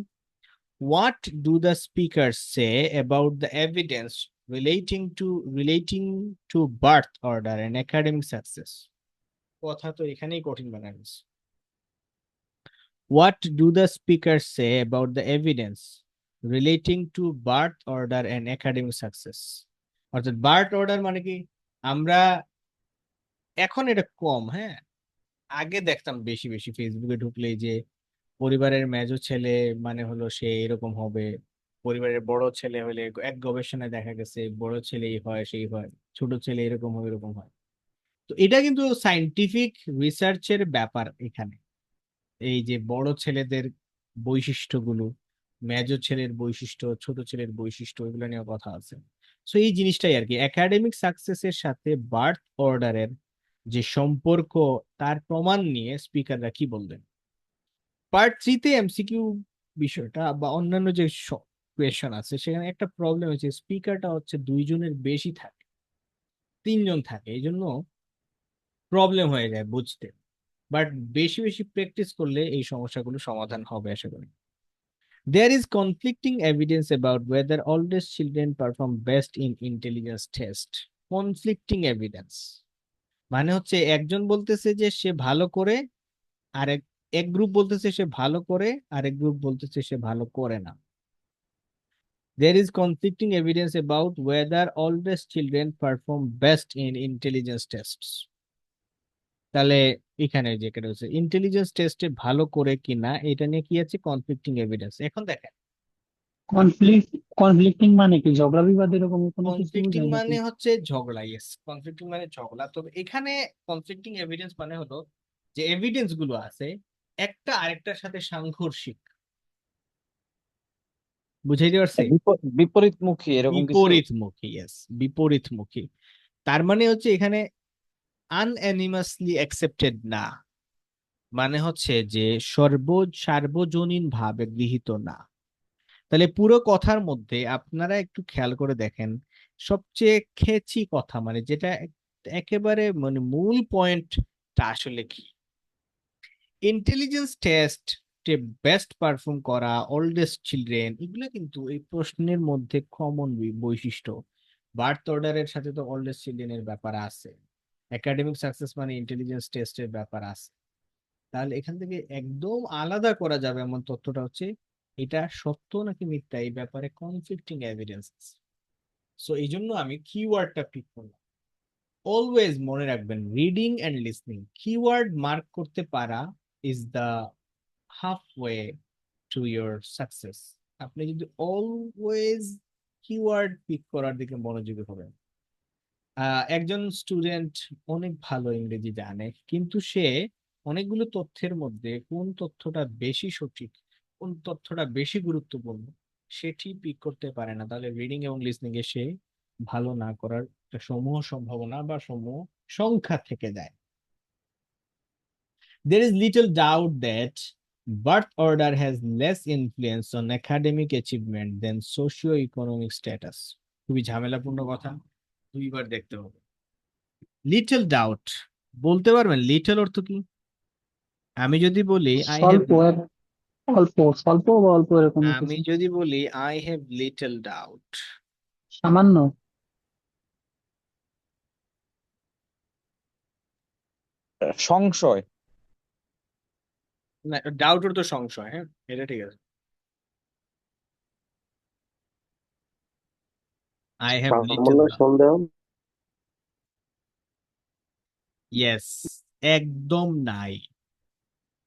What do the speaker say about the evidence relating to birth order and academic success? কথা তো এখানেই কঠিন বানানো। What do the speakers say about the evidence relating to birth order and academic success? অর্থাৎ বার্থ অর্ডার মানে কি, আমরা এখন এটা কম, হ্যাঁ, আগে দেখতাম বেশি বেশি ফেসবুকে ঢুকলেই যে পরিবারের মেজো ছেলে মানে হলো সে এরকম হবে, পরিবারের বড় ছেলে হলে এক গবেষণায় দেখা গেছে বড় ছেলেই হয় সেই হয়, ছোট ছেলে এরকম হয় এরকম হয়। তো এটা কিন্তু সাইন্টিফিক রিসার্চের ব্যাপার এখানে। এই যে বড় ছেলেদের বৈশিষ্ট্যগুলো, মেজর ছেলের বৈশিষ্ট্য, ছোট ছেলের বৈশিষ্ট্য, এগুলো নিয়ে কথা আছে। সো এই জিনিসটাই আর কি, একাডেমিক সাকসেসের সাথে বার্থ অর্ডারের যে সম্পর্ক, তার প্রমাণ নিয়ে স্পিকাররা কি বলবেন। পার্ট থ্রিতে এমসিকিউ বিষয়টা বা অন্যান্য যে কোয়েশন আছে সেখানে একটা প্রবলেম হচ্ছে, স্পিকারটা হচ্ছে দুইজনের বেশি থাকে, তিনজন থাকে, এই জন্য প্রবলেম হয়ে যায় বুঝতে। বাট বেশি বেশি প্র্যাকটিস করলে এই সমস্যাগুলো সমাধান হবে আশা করি। There is conflicting evidence about whether oldest children perform best in intelligence test. Conflicting evidence. মানে হচ্ছে একজন বলতেছে যে সে ভালো করে, আর এক এক গ্রুপ বলতেছে সে ভালো করে, আর এক গ্রুপ বলতেছে সে ভালো করে না। There is conflicting evidence about whether oldest children perform best in intelligence tests. তাহলে এখানে যেটা হচ্ছে ইন্টেলিজেন্স টেস্টে ভালো করে কিনা, এটা নিয়ে কি আছে, কনফ্লিক্টিং এভিডেন্স। এখন দেখেন, কনফ্লিক্ট কনফ্লিক্টিং মানে কি, ঝগড়া বিবাদ এরকম কোনো কিছু কনফ্লিক্টিং বোঝায় নাকি? মানে হচ্ছে ঝগড়া, ইয়েস, কনফ্লিক্টিং মানে ঝগড়া। তবে এখানে কনফ্লিক্টিং এভিডেন্স মানে হলো যে এভিডেন্স গুলো আছে একটা আরেকটার সাথে সাংঘর্ষিক। বুঝাইতে পারছি? বিপরীতমুখী এরকম কিছু। বিপরীতমুখী, ইয়েস, বিপরীতমুখী। তার মানে হচ্ছে এখানে আনঅ্যানিমাসলি অ্যাকসেপ্টেড না, মানে হচ্ছে যে সার্বজনীন ভাবে গৃহীত না। তাহলে পুরো কথার মধ্যে আপনারা একটু খেয়াল করে দেখেন, সবচেয়ে খেচি কথা মানে যেটা একেবারে মানে মূল পয়েন্টটা আসলে কি? ইন্টেলিজেন্স টেস্ট বেস্ট পারফর্ম করা ওল্ডেস্ট চিলড্রেন, এগুলো কিন্তু এই প্রশ্নের মধ্যে কমন বৈশিষ্ট্য। বার্থ অর্ডারের সাথে তো ওল্ডেস্ট চিলড্রেনের ব্যাপার আছে, একাডেমিক সাকসেস মানে ইন্টেলিজেন্স টেস্টের ব্যাপার আছে। তাহলে এখান থেকে একদম আলাদা করা যাবে এমন তথ্যটা হচ্ছে এটা সত্য নাকি মিথ্যা, এই ব্যাপারে কনফ্লিক্টিং এভিডেন্স। সো এই জন্য আমি কিওয়ার্ডটা পিক করলাম। অলওয়েজ মনে রাখবেন, reading and listening keyword mark করতে পারা is the half way to your success. আপনি যদি অলওয়েজ কিওয়ার্ড পিক করার দিকে মনোযোগী হবেন। একজন স্টুডেন্ট অনেক ভালো ইংরেজি জানে, কিন্তু সে অনেকগুলো তথ্যের মধ্যে কোন তথ্যটা বেশি সঠিক, কোন তথ্যটা বেশি গুরুত্বপূর্ণ সেটি পিক করতে পারে না, তাহলে রিডিং এবং লিসনিং এ সে ভালো না করার একটা সমূহ সম্ভাবনা বা সমূহ সংখ্যা থেকে যায়। There is little doubt that birth order has less influence on academic achievement than socio-economic status. খুবই ঝামেলাপূর্ণ কথা, দুইবার দেখতে হবে। লিটল ডাউট বলতে পারবেন লিটল অর্থ কি? আমি যদি বলি আই হ্যাভ, স্বল্প অল্প, স্বল্প বা অল্প এরকম আমি কিছু। যদি বলি আই হ্যাভ লিটল ডাউট, সামান্য। সংশয়। না, ডাউট অর্থ সংশয়, হ্যাঁ এটা ঠিক আছে। আই হ্যাভ লিটল সামান্য ডাউট, সন্দেহ। ইয়েস, একদম নাই।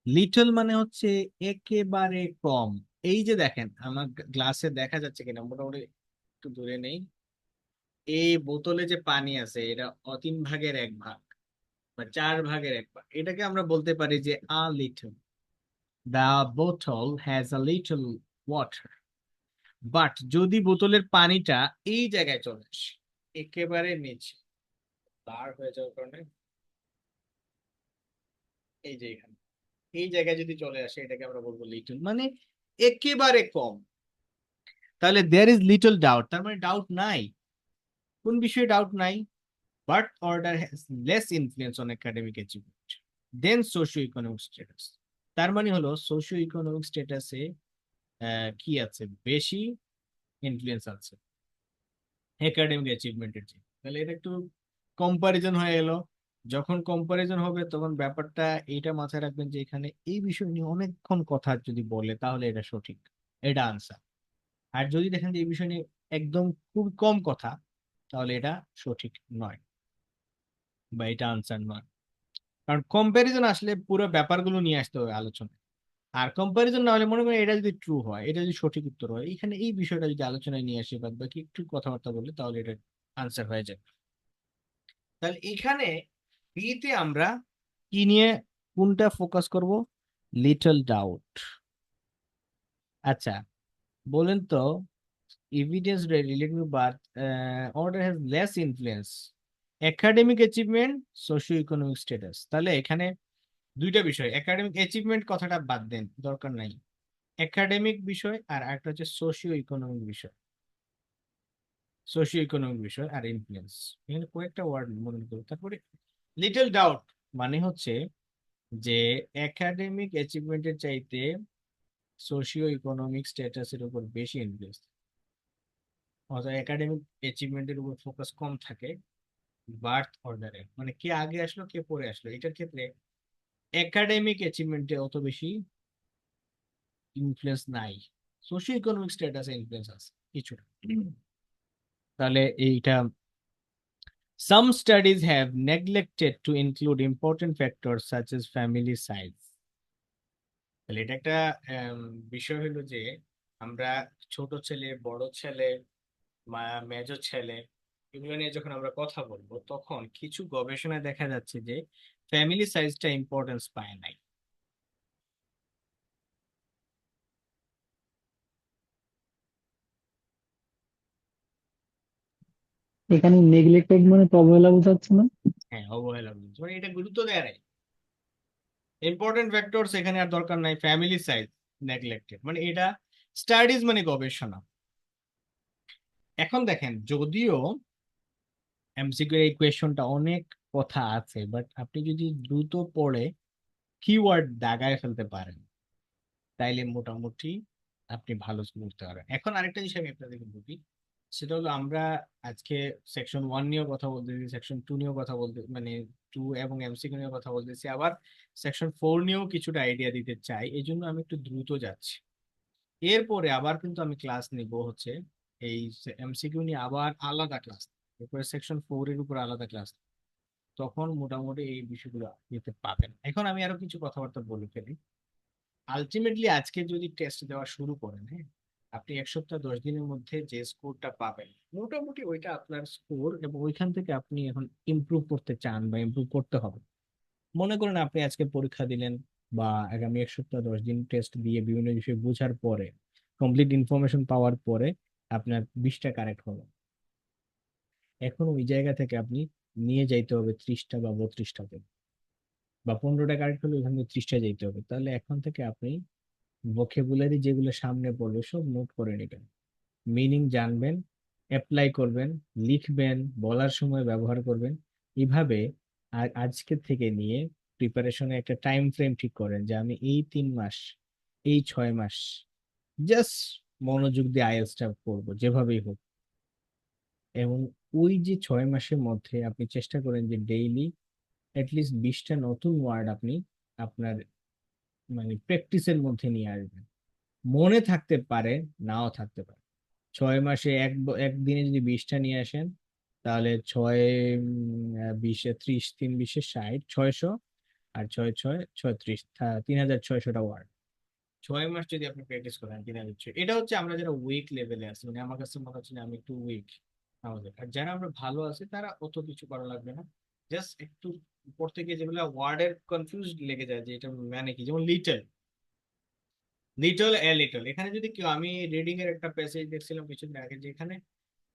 লিটল মানে হচ্ছে একেবারে কম। এই যে দেখেন, আমার গ্লাসে দেখা যাচ্ছে কিনা, মোটামুটি একটু দূরে নেই, এই বোতলে যে পানি আছে এটা 3/1 ভাগ বা 4/1 ভাগ, এটাকে আমরা বলতে পারি যে আ লিটল, দ্য বোতল has a little water. But যদি বোতলের পানিটা এই জায়গায় চলে আসে, একেবারে নিচে বার হয়ে যাওয়ার কারণে, এই যে এখানে এই জায়গায় যদি চলে আসে, এটাকে আমরা বলবো লিটল, মানে একেবারে কম। তাহলে দেয়ার ইজ লিটল ডাউট, তার মানে ডাউট নাই। কোন বিষয়ে ডাউট নাই? Birth order has less influence on academic achievement than socio economic status. তার মানে হলো সোশিও ইকোনমিক স্ট্যাটাসে কি আছে, বেশি ইনফ্লুয়েন্স আছে একাডেমিক অ্যাচিভমেন্টের চেয়ে। তাহলে এটা একটু কম্পারিজন হয়ে গেল। যখন কম্পারিজন হবে তখন ব্যাপারটা এইটা মাথায় রাখবেন যে এখানে এই বিষয় নিয়ে অনেকক্ষণ কথা যদি বলে তাহলে এটা সঠিক, এটা আনসার। আর যদি দেখেন যে এই বিষয় নিয়ে একদম খুব কম কথা, তাহলে এটা সঠিক নয় বা এটা আনসার নয়। কারণ কম্পারিজন আসলে পুরো ব্যাপারগুলো নিয়ে আসতে হবে আলোচনায়। আর কম্পারিজন না হলে মনে করেন এটা যদি ট্রু হয়, এটা যদি সঠিক উত্তর হয়, এখানে এই বিষয়টা যদি আলোচনায় নিয়ে আসে বাদ বাকি একটু কথাবার্তা বলে, তাহলে এটা আনসার হয়ে যাবে। তাহলে এখানে বিতে আমরা কি নিয়ে, কোনটা ফোকাস করব? Little doubt. আচ্ছা, বলেন তো, evidence related to birth order has less influence academic achievement socio-economic status। তাহলে এখানে দুইটা বিষয়, একাডেমিক অ্যাচিভমেন্ট কথাটা বাদ দেন, দরকার নাই। একাডেমিক বিষয় আর একটা হচ্ছে সোশিও ইকোনমিক বিষয়, সোশিও ইকোনমিক বিষয় আর ইনফ্লুয়েন্স। এখানে কয়েকটা ওয়ার্ড মনে করো। তারপরে লিটল ডাউট মানে হচ্ছে যে একাডেমিক অ্যাচিভমেন্টের চাইতে সোশিও ইকোনমিক স্ট্যাটাসের উপর বেশি ইনফ্লুয়েন্স, অর্থাৎ একাডেমিক অ্যাচিভমেন্টের উপর ফোকাস কম থাকে, বার্থ অর্ডারে, মানে কে আগে আসলো কে পরে আসলো, এটার ক্ষেত্রে একাডেমিক অ্যাচিভমেন্টে অত বেশি ইনফ্লুয়েন্স নাই, সোশিও ইকোনমিক স্ট্যাটাসে ইনফ্লুয়েন্স আছে কিছুটা। তাহলে এইটা some studies have neglected to include important factors such as family size. তাহলে এটা একটা আম, বিষয় হলো যে আমরা ছোট ছেলে, বড় ছেলে, মেজো ছেলে, এগুলো নিয়ে যখন আমরা কথা বলবো তখন কিছু গবেষণায় দেখা যাচ্ছে যে ফ্যামিলি সাইজটা ইম্পর্টেন্স পায় নাই। এখানে নেগলেক্টেড মানে তো অবহেলা বোঝাচ্ছে না? হ্যাঁ, অবহেলা বলছে, মানে এটা গুরুত্ব দেয় নাই, ইম্পর্টেন্ট ফ্যাক্টরস এখানে আর দরকার নাই, ফ্যামিলি সাইজ নেগলেক্টেড, মানে এটা স্টাডিজ মানে গবেষণা। এখন দেখেন, যদিও এমসিকিউ এই কোয়েশনটা অনেক কথা আছে, বাট আপনি যদি দ্রুত পড়ে কিওয়ার্ড দাগায় ফেলতে পারেন তাইলে মোটামুটি আপনি ভালো করতে পারবেন। এখন আরেকটা জিনিস আমি আপনাদেরকে বলি, সেটা হলো আমরা আজকে সেকশন 1 নিয়েও কথা বলতেছি, সেকশন 2 নিয়েও কথা বলতে, মানে 2 এবং এমসিকিউ নিয়েও কথা বলতেছি, আবার সেকশন 4 নিয়েও কিছুটা আইডিয়া দিতে চাই, এই জন্য আমি একটু দ্রুত যাচ্ছি। এরপরে আবার কিন্তু আমি ক্লাস নিব হচ্ছে এই এমসিকিউ নিয়ে আবার আলাদা ক্লাস, এরপরে সেকশন 4 এর উপর আলাদা ক্লাস, তখন মোটামুটি এই বিষয়গুলো নিতে পাবেন। এখন আমি আরো কিছু কথাবার্তা বলে ফেলি। আলটিমেটলি আজকে যদি টেস্ট দেওয়া শুরু করেন, হ্যাঁ, আপনি 1 সপ্তাহ 10 দিনের মধ্যে যে স্কোরটা পাবেন মোটামুটি ওইটা আপনার স্কোর, এবং ওইখান থেকে আপনি এখন ইমপ্রুভ করতে চান বা ইমপ্রুভ করতে হবে। মনে করেন আপনি আজকে পরীক্ষা দিলেন বা আগামী 1 সপ্তাহ 10 দিন টেস্ট দিয়ে বিভিন্ন বিষয় বোঝার পরে, কমপ্লিট ইনফরমেশন পাওয়ার পরে আপনার 20টা কারেক্ট হলো, এখন ওই জায়গা থেকে আপনি নিয়ে যাইতে হবে 30টা বা 32টাতে, বা 15টা কারেক্ট হলে ওইখান থেকে 30টা যাইতে হবে। তাহলে এখন থেকে আপনি ভোকাবুলারি যেগুলো সামনে পড়বে সব নোট করে নেবেন, মিনিং জানবেন, অ্যাপ্লাই করবেন, লিখবেন, বলার সময় ব্যবহার করবেন। এইভাবে আর আজকে থেকে নিয়ে প্রিপারেশনে একটা টাইম ফ্রেম ঠিক করেন যে আমি এই 3 মাস, এই 6 মাস জাস্ট মনোযোগ দিয়ে আইএলটিএসটা করবো যেভাবেই হোক। এবং ওই যে 6 মাসের মধ্যে আপনি চেষ্টা করেন যে ডেইলি অ্যাটলিস্ট 20টা নতুন ওয়ার্ড আপনি আপনার মানে প্র্যাকটিসের মধ্যে নিয়ে আসবেন। মনে থাকতে পারে, নাও থাকতে পারে। 6 মাসে একদিনে যদি 20টা নিয়ে আসেন, তাহলে 6 20 30, 3 20 60, 600, আর 6 6 36, 3600টা ওয়ার্ড। 6 মাস যদি আপনি প্র্যাকটিস করেন 3600, এটা হচ্ছে আমরা যারা উইক লেভেলে আছি, মানে আমার কাছে মনে হচ্ছে যে আমি একটু উইক আমাদের, আর যারা আমরা ভালো আছি তারা অত কিছু করা লাগবে না, জাস্ট একটু পড়তে গিয়ে যেগুলো ওয়ার্ডের কনফিউজ লেগে যায় যে এটা মানে কি, যেমন লিটল, লিটল এ লিটল, এখানে যদি কেউ, আমি রিডিং এর একটা প্যাসেজ দেখছিলাম কিছুদিন আগে, যেখানে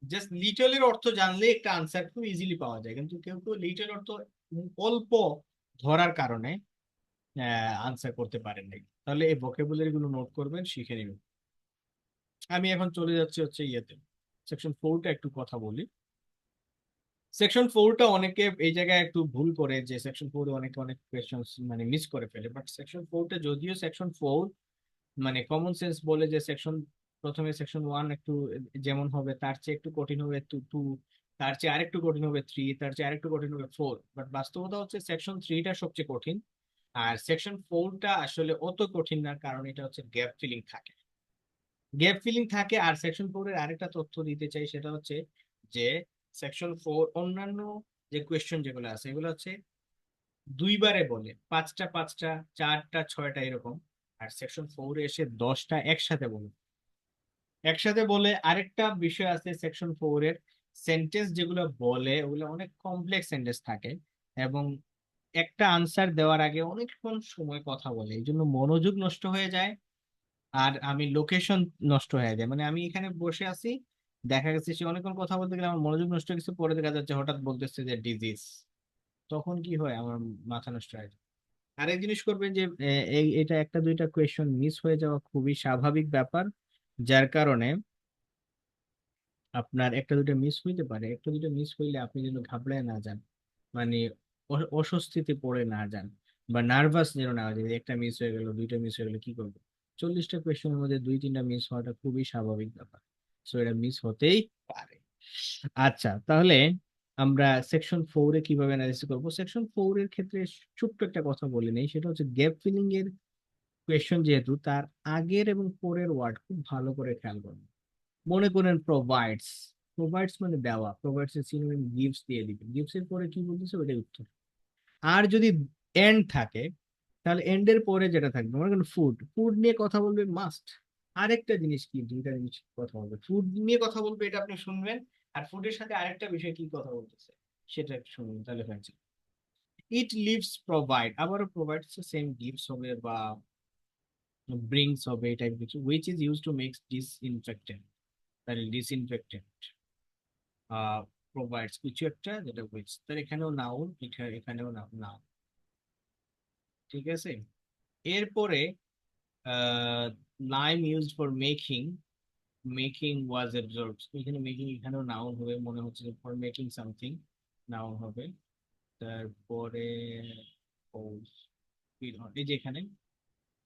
জাস্ট লিটল এর অর্থ জানলে একটা আনসার খুব ইজিলি পাওয়া যায়, কিন্তু কেউ কেউ লিটল অর্থ অল্প ধরার কারণে আনসার করতে পারেন নাই। তাহলে এই ভোকাবুলারি গুলো নোট করবেন, শিখে নেবেন। আমি এখন চলে যাচ্ছি হচ্ছে ইয়েতে, সেকশন 4টা একটু কথা বলি। সেকশন 4টা অনেকে এই জায়গায় একটু ভুল করে, যে সেকশন 4 অনেকে অনেক কোয়েশ্চেন মানে মিস করে ফেলে, বাট সেকশন 4টা যদিও সেকশন 4 মানে কমন সেন্স বলে যে সেকশন, প্রথমে সেকশন 1 একটু যেমন হবে তার চেয়ে একটু কঠিন হবে 2, তার চেয়ে আরেকটু কঠিন হবে 3, তার চেয়ে আরেকটু কঠিন হবে 4, বাট বাস্তবতা হচ্ছে সেকশন 3টা সবচেয়ে কঠিন। আর সেকশন 4টা আসলে অত কঠিন না, কারণ এটা হচ্ছে গ্যাপ ফিলিং থাকে, গ্যাপ ফিলিং থাকে। আর সেকশন 4 এর আরেকটা তথ্য দিতে চাই, সেটা হচ্ছে যে সেকশন 4 অন্যান্য যে কোয়েশ্চেন যেগুলো আছে এগুলো হচ্ছে দুইবারে বলে, 5টা 5টা, 4টা 6টা এরকম। আর সেকশন 4 এসে 10টা একসাথে বলে, একসাথে বলে। আরেকটা বিষয় আছে সেকশন 4 এর, সেন্টেন্স যেগুলো বলে ওগুলো অনেক কমপ্লেক্স সেন্টেন্স থাকে, এবং একটা আনসার দেওয়ার আগে অনেকক্ষণ সময় কথা বলে, এই জন্য মনোযোগ নষ্ট হয়ে যায়। আর আমি লোকেশন নষ্ট হয়ে যায়, মানে আমি এখানে বসে আছি, দেখা গেছে সে অনেকক্ষণ কথা বলতে গেলে আমার মনোযোগ নষ্ট হয়ে গেছে, পরে দেখা যাচ্ছে হঠাৎ বলতেছে যে ডিজিজ, তখন কি হয়, আমার মাথা নষ্ট হয়ে যায়। আরেক জিনিস করবেন যে এটা একটা দুইটা কোয়েশ্চন মিস হয়ে যাওয়া খুবই স্বাভাবিক ব্যাপার, যার কারণে আপনার একটা দুটো মিস হইতে পারে, একটা দুটো মিস হইলে আপনি যেন ঘাবড়ায় না যান, মানে অস্বস্তিতে পড়ে না যান, বা নার্ভাস যেন না হয়ে যায় যে একটা মিস হয়ে গেল, দুইটা মিস হয়ে গেল, কি করবো। 40টা কোয়েশ্চেনের মধ্যে 2 3টা মিস হওয়াটা খুবই স্বাভাবিক ব্যাপার, সো এটা মিস হতেই পারে। আচ্ছা, তাহলে আমরা সেকশন 4-এ কিভাবে অ্যানালাইসিস করব। সেকশন 4-এর ক্ষেত্রে ছোট্ট একটা কথা বলে নেই, সেটা হচ্ছে গ্যাপ ফিলিং এর কোয়েশ্চন, যেহেতু তার আগের এবং পরের ওয়ার্ড খুব ভালো করে খেয়াল করবেন। মনে করেন প্রোভাইডস, প্রোভাইডস মানে দেওয়া, প্রোভাইডস এর সিনোনিম গিভস দিয়ে দিবেন, গিভস এর পরে কি বলতেছে ওইটাই উত্তর। আর যদি এন্ড থাকে তাহলে এন্ড এর পরে যেটা থাকবে, মনে করেন ফুড, ফুড নিয়ে কথা বলবে মাস্ট। আরেকটা জিনিস কি, দুইটা জিনিস কথা বলবে, ফুড নিয়ে কথা বলবে এটা আপনি শুনবেন, আর ফুডের সাথে আরেকটা বিষয় কি কথা বলতেছে সেটা একটু শুনবেন, তাহলে হয়েছে। ইট লিভস প্রোভাইড, আবারও প্রোভাইড সেম গিভস হবে বা ব্রিংস হবে, এই টাইপ কিছু। Which is use to makes disinfectant, তাহলে ডিসইনফেক্টেন্ট। প্রোভাইডস কিছু একটা, যেটা উইচ, তার এখানেও নাউন, এখানেও নাউন। ঠিক আছে, এরপরে lime used for making, making was absorbed, এখানে মেকিং, এখানেও নাউন হবে, মনে হচ্ছে যে ফর মেকিং সামথিং নাউন হবে। তারপরে এই যে এখানে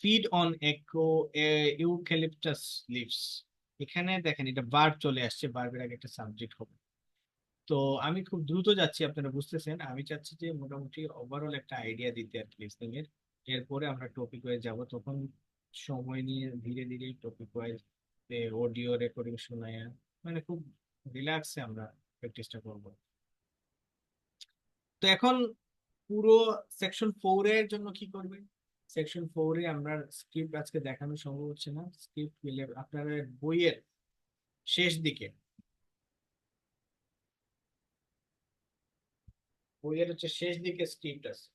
ফিড অন ইউক্যালিপটাস লিভস, এখানে দেখেন এটা ভার্ব চলে আসছে, ভার্বের আগে একটা সাবজেক্ট হবে। তো আমি খুব দ্রুত যাচ্ছি, আপনারা বুঝতেছেন, আমি চাচ্ছি যে মোটামুটি ওভারঅল একটা আইডিয়া দিতে আর কি লিসনিং এর। এরপরে আমরা টপিক ওয়াইজ যাব, তখন সময় নিয়ে ধীরে ধীরে টপিক ওয়াইজ অডিও রেকর্ডিং শোনায়, মানে খুব রিল্যাক্সে আমরা প্র্যাকটিসটা করব। তো এখন পুরো সেকশন 4 এর জন্য কি করবে, সেকশন 4-এ আমরা স্ক্রিপ্ট আজকে দেখানো সম্ভব হচ্ছে না, স্ক্রিপ্ট পেলে আপনার বইয়ের শেষ দিকে, বইয়ের হচ্ছে শেষ দিকে স্ক্রিপ্ট আছে,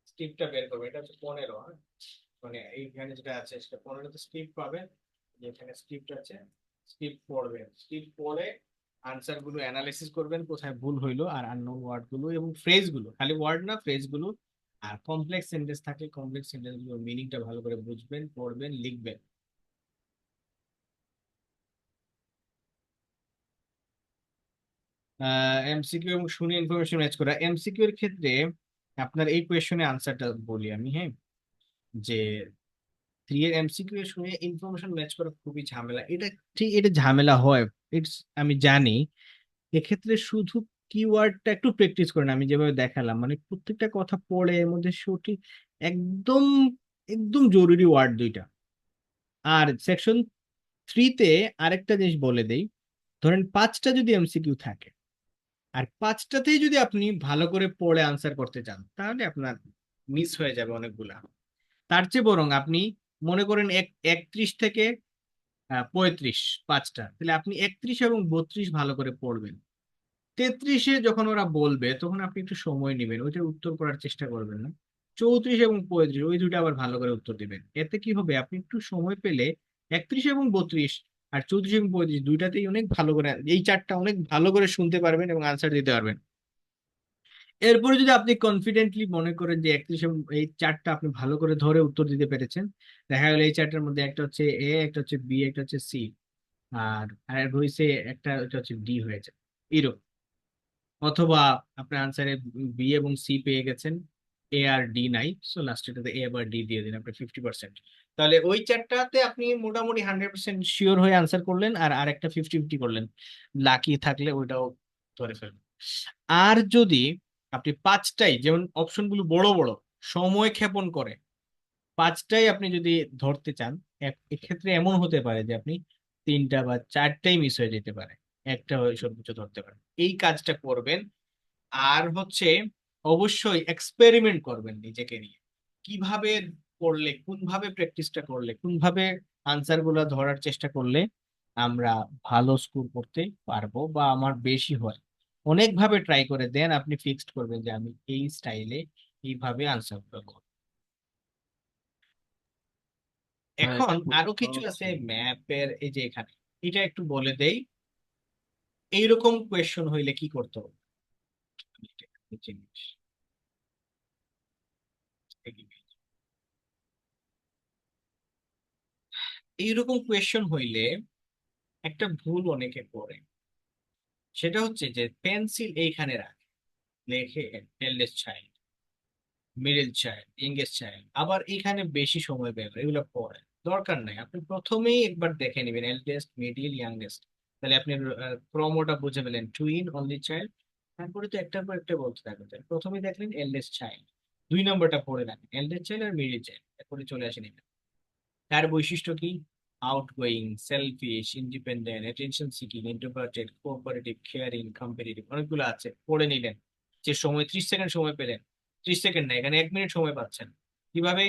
স্ক্রিপ্টটা বের করবে, এটা হচ্ছে 15, হ্যাঁ, মানে এইখানে যেটা আছে সেটা 15তে স্ক্রিপ্ট পাবেন, যেখানে স্ক্রিপ্ট আছে, স্ক্রিপ্ট পড়বেন, স্ক্রিপ্ট পড়ে আনসার গুলো অ্যানালাইসিস করবেন, কোথায় ভুল হইলো, আর আননোন ওয়ার্ড গুলো এবং ফ্রেজ গুলো, খালি ওয়ার্ড না ফ্রেজ গুলো, আর কমপ্লেক্স সেন্টেন্স থাকলে কমপ্লেক্স সেন্টেন্স গুলোর মিনিংটা ভালো করে বুঝবেন, পড়বেন, লিখবেন। এমসিকিউ এবং শুনে ইনফরমেশন ম্যাচ করা, এমসিকিউ এর ক্ষেত্রে আপনার এই কোয়েশ্চনে আনসারটা বলি আমি, হ্যাঁ, যে 3 এর এমসিকিউ এর শুনে ইনফরমেশন ম্যাচ করা খুবই ঝামেলা, এটা ঠিক, এটা ঝামেলা হয়, ইটস, আমি জানি। এক্ষেত্রে শুধু কিওয়ার্ডটা একটু প্র্যাকটিস করেন, আমি যেভাবে দেখালাম, মানে প্রত্যেকটা কথা পড়ে এর মধ্যে সঠিক একদম একদম জরুরি ওয়ার্ড দুইটা। আর সেকশন 3-তে আরেকটা জিনিস বলে দেই, ধরেন 5টা যদি এমসিকিউ থাকে, আর 5টাতেই যদি আপনি ভালো করে পড়ে আনসার করতে চান, তাহলে আপনার মিস হয়ে যাবে অনেকগুলা। তার চেয়ে বরং আপনি মনে করেন 31 থেকে 35, 5টা, তাহলে আপনি 31 এবং 32 ভালো করে পড়বেন। 33-এ যখন ওরা বলবে তখন আপনি একটু সময় নেবেন, ওইটার উত্তর করার চেষ্টা করবেন না। 34 এবং 35 ওই দুটো আবার ভালো করে উত্তর দিবেন, এতে কি হবে, আপনি একটু সময় পেলে 31 এবং 32 আর 34 এবং 35 দুইটাতেই অনেক ভালো করে, এই চারটা অনেক ভালো করে শুনতে পারবেন এবং আনসার দিতে পারবেন। এরপরে যদি আপনি কনফিডেন্টলি মনে করেন যে 31 এবং এই চারটা আপনি ভালো করে ধরে উত্তর দিতে পেরেছেন, দেখা গেল এই চারটার মধ্যে একটা হচ্ছে এ, একটা হচ্ছে বি, একটা হচ্ছে সি, আর হয়েছে একটা, এটা হচ্ছে ডি হয়েছে, এরকম। অথবা আপনার আনসারে বি এবং সি পেয়ে গেছেন, এ আর ডি নাই, সো লাস্টেটাতে এ আবার ডি দিয়ে দিন, আপনি 50%। তাহলে ওই চারটাতে আপনি মোটামুটি 100% শিওর হয়ে আনসার করলেন, আর আরেকটা 50-50 করলেন, লাকি থাকলে ওইটাও ধরে ফেলবেন। আর যদি আপনি 5টাই, যেমন অপশনগুলো বড় বড়, সময় ক্ষেপণ করে, 5টাই আপনি যদি ধরতে চান, এক্ষেত্রে এমন হতে পারে যে আপনি 3টা বা 4টাই মিস হয়ে যেতে পারে, একটা সর্বোচ্চ ধরতে পারেন। এই কাজটা করবেন। আর হচ্ছে অবশ্যই এক্সপেরিমেন্ট করবেন নিজেকে নিয়ে, কিভাবে করলে, কোনভাবে প্র্যাকটিসটা করলে, কোনভাবে আনসার গুলা ধরার চেষ্টা করলে আমরা ভালো স্কোর করতে পারবো বা আমার বেশি হয়, অনেকভাবে ট্রাই করে দেন, আপনি ফিক্সড করবেন যে আমি এই স্টাইলে এইভাবে আনসার করবো। হ্যাঁ, এখন এটা আরো কিছু আছে ম্যাপের, এই যে এখানে এটা একটু বলে দেই, এইরকম কোয়েশ্চন হইলে কি করতে হবে। জিনিস এইরকম কোয়েশ্চন হইলে একটা ভুল অনেকে করে, সেটা হচ্ছে যে পেন্সিল এইখানে রাখে, লেখে eldest child, middle child, ইংগেস্ট child, আবার এখানে বেশি সময় ব্যয় করে, এগুলো পড়ে দরকার নাই, আপনি প্রথমেই একবার দেখে নেবেন এল্ডেস্ট, মিডিল, ইয়াংগেস্ট, তাহলে আপনি ক্রমটা বুঝে পেলেন, টুইন, অনলি চাইল্ড, তারপরে তো একটার পর একটা বলতে থাকবে। তাহলে প্রথমে দেখলেন এল্ডেস্ট চাইল্ড, 2 নম্বরটা পড়ে নেন, এল্ডেস্ট চাইল্ড আর মিডিল চাইল্ড, এরপরে চলে আসেন এখানে। তার বৈশিষ্ট্য কি? Outgoing, selfish, independent, attention seeking, introverted, cooperative, caring, competitive, অনেকগুলো আছে, পড়ে নিলেন। যে সময় 30 সেকেন্ড সময় পেলেন, 30 সেকেন্ড না, এখানে 1 মিনিট সময় পাচ্ছেন। কিভাবে?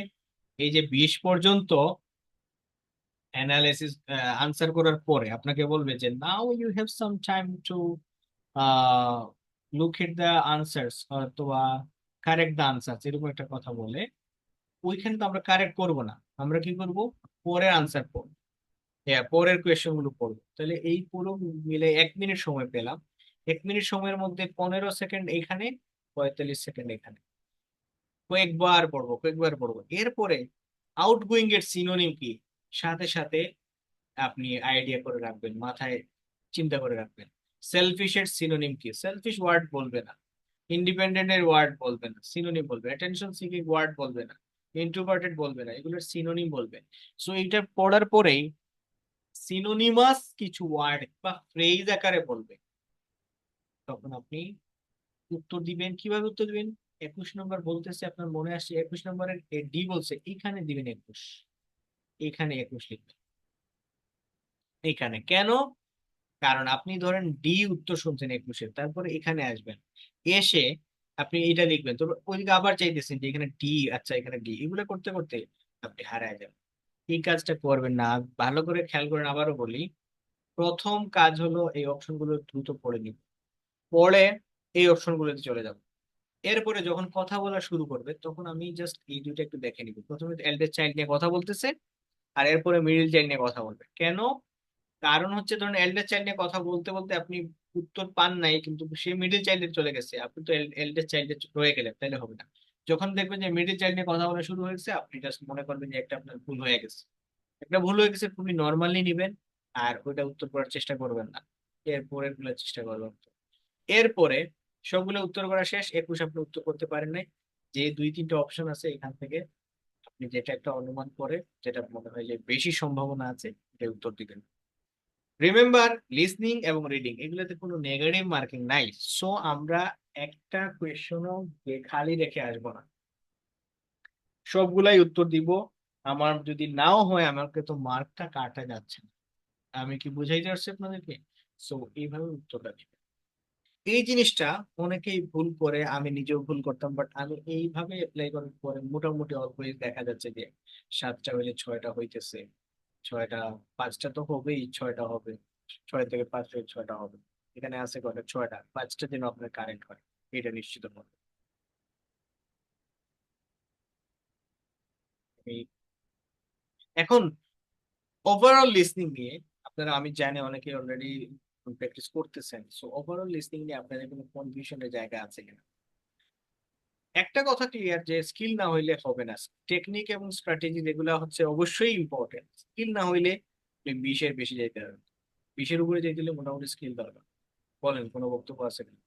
এই যে 20 পর্যন্ত অ্যানালাইসিস আনসার করার পরে আপনাকে বলবে যে now you have some time to look at the answers অথবা কারেক্ট দ্য আনসার্স, এরকম একটা কথা বলে। ওইখানে তো আমরা কারেক্ট করব না, আমরা কি করব? পরের আনসার পড়ব, হ্যাঁ পরের কোয়েশ্চেন গুলো পড়বো। তাহলে এই পুরো মিলে 1 মিনিট সময় পেলাম। 1 মিনিট সময়ের মধ্যে 15 সেকেন্ড এখানে, 45 সেকেন্ড এখানে। কয়েকবার পড়বো। এরপরে আউটগোয়িং এর সিনোনিম কি, সাথে সাথে আপনি আইডিয়া করে রাখবেন, মাথায় চিন্তা করে রাখবেন। সেলফিশ এর সিনোনিম কি? সেলফিশ ওয়ার্ড বলবে না, ইন্ডিপেন্ডেন্ট এর ওয়ার্ড বলবে না, সিনোনিম বলবে। অ্যাটেনশন সিকিং ওয়ার্ড বলবে না, ইন্ট্রোভার্টেড বলবে না, এগুলোর সিনোনিম বলবে। সো এটা পড়ার পরেই সিনোনিমাস কিছু ওয়ার্ড বা ফ্রেজ আকারে বলবে, তখন আপনি উত্তর দিবেন। কিভাবে উত্তর দিবেন? 21 নম্বর বলতেছে, আপনার মনে আসছে 21 নম্বরের ডি বলছে, এখানে দিবেন 21, এখানে 21 লিখবেন। এখানে কেন? কারণ আপনি ধরেন ডি উত্তর শুনছেন 21-এর, তারপরে এখানে আসবেন, এসে আপনি এটা লিখবেন, তো ওইদিকে আবার চাইতেছেন যে এখানে ডি, আচ্ছা এখানে ডি, এগুলো করতে করতে আপনি হারায় যাবেন। এই কাজটা করবেন না। ভালো করে খেয়াল করেন, আবারও বলি, প্রথম কাজ হলো এই অপশনগুলো দ্রুত পড়ে নিব, পড়ে এই অপশনগুলোতে চলে যাব। এরপরে যখন কথা বলা শুরু করবে তখন আমি জাস্ট এই দুইটা একটু দেখে নিব। প্রথমে এল্ডের চাইল্ড নিয়ে কথা বলতেছে, আর এরপরে মিডিল চাইল্ড নিয়ে কথা বলবে। কেন? কারণ হচ্ছে ধরুন এল্ডের চাইল্ড নিয়ে কথা বলতে বলতে আপনি উত্তর পান নাই, কিন্তু সে মিডিল চাইল্ডে চলে গেছে, আপনি তো এল্ডের চাইল্ডে রয়ে গেলেন, তাইলে হবে না। যখন দেখবেন যে মিডিল চাইল্ড নিয়ে কথা বলা শুরু হয়েছে, আপনি জাস্ট মনে করবেন যে একটা আপনার ভুল হয়ে গেছে, একটা ভুল হয়ে গেছে, খুবই নর্মালি নিবেন, আর ওইটা উত্তর করার চেষ্টা করবেন না, এরপরের গুলো চেষ্টা করবেন। এরপরে সবগুলো উত্তর করা শেষ, 21 আপনি উত্তর করতে পারেন নাই, যে 2-3টা অপশন আছে এখান থেকে আপনি যেটা একটা অনুমান করে, যেটা মনে হয় যে বেশি সম্ভাবনা আছে, এটা উত্তর দিবেন। রিমেম্বার, লিসনিং এবং রিডিং এগুলোতে কোনো নেগেটিভ মার্কিং নাই। সো আমরা একটা কোয়েশনও খালি রেখে আসবো না, সবগুলাই উত্তর দিব। আমার যদি নাও হয়, আমাকে তো মার্কটা কাটা যাচ্ছে না। আমি কি বুঝাইতে পারছি আপনাদেরকে? সো এইভাবে উত্তরটা দিবেন। এই জিনিসটা অনেকেই ভুল করে, আমি নিজেও ভুল করতাম, বাট আমি এইভাবে অ্যাপ্লাই করার পরে মোটামুটি অলওয়েজ দেখা যাচ্ছে যে 7টা হইলে 6টা হইতেছে, 6টা, 5টা তো হবেই, 6টা হবে, 6 থেকে 5 থেকে 6টা হবে। এখানে আছে কটা? 6টা, 5টা যেন আপনার কারেন্ট হয়, এটা নিশ্চিত হবে। এই- এখন ওভারঅল লিসনিং নিয়ে আপনারা, আমি জানি অনেকে অলরেডি প্র্যাকটিস করতেছেন, সো ওভারঅল লিসনিং নিয়ে আপনাদের কোনো কনফিউশনের জায়গা আছে কিনা? একটা কথা ক্লিয়ার, যে স্কিল না হইলে হবে না। টেকনিক এবং স্ট্র্যাটেজি যেগুলো হচ্ছে অবশ্যই ইম্পর্টেন্ট, স্কিল না হইলে আপনি 20-এর বেশি যাইতে পারবেন, 20-এর উপরে যাইতে হলে মোটামুটি স্কিল দরকার। বলেন, কোনো বক্তব্য আছে কিনা?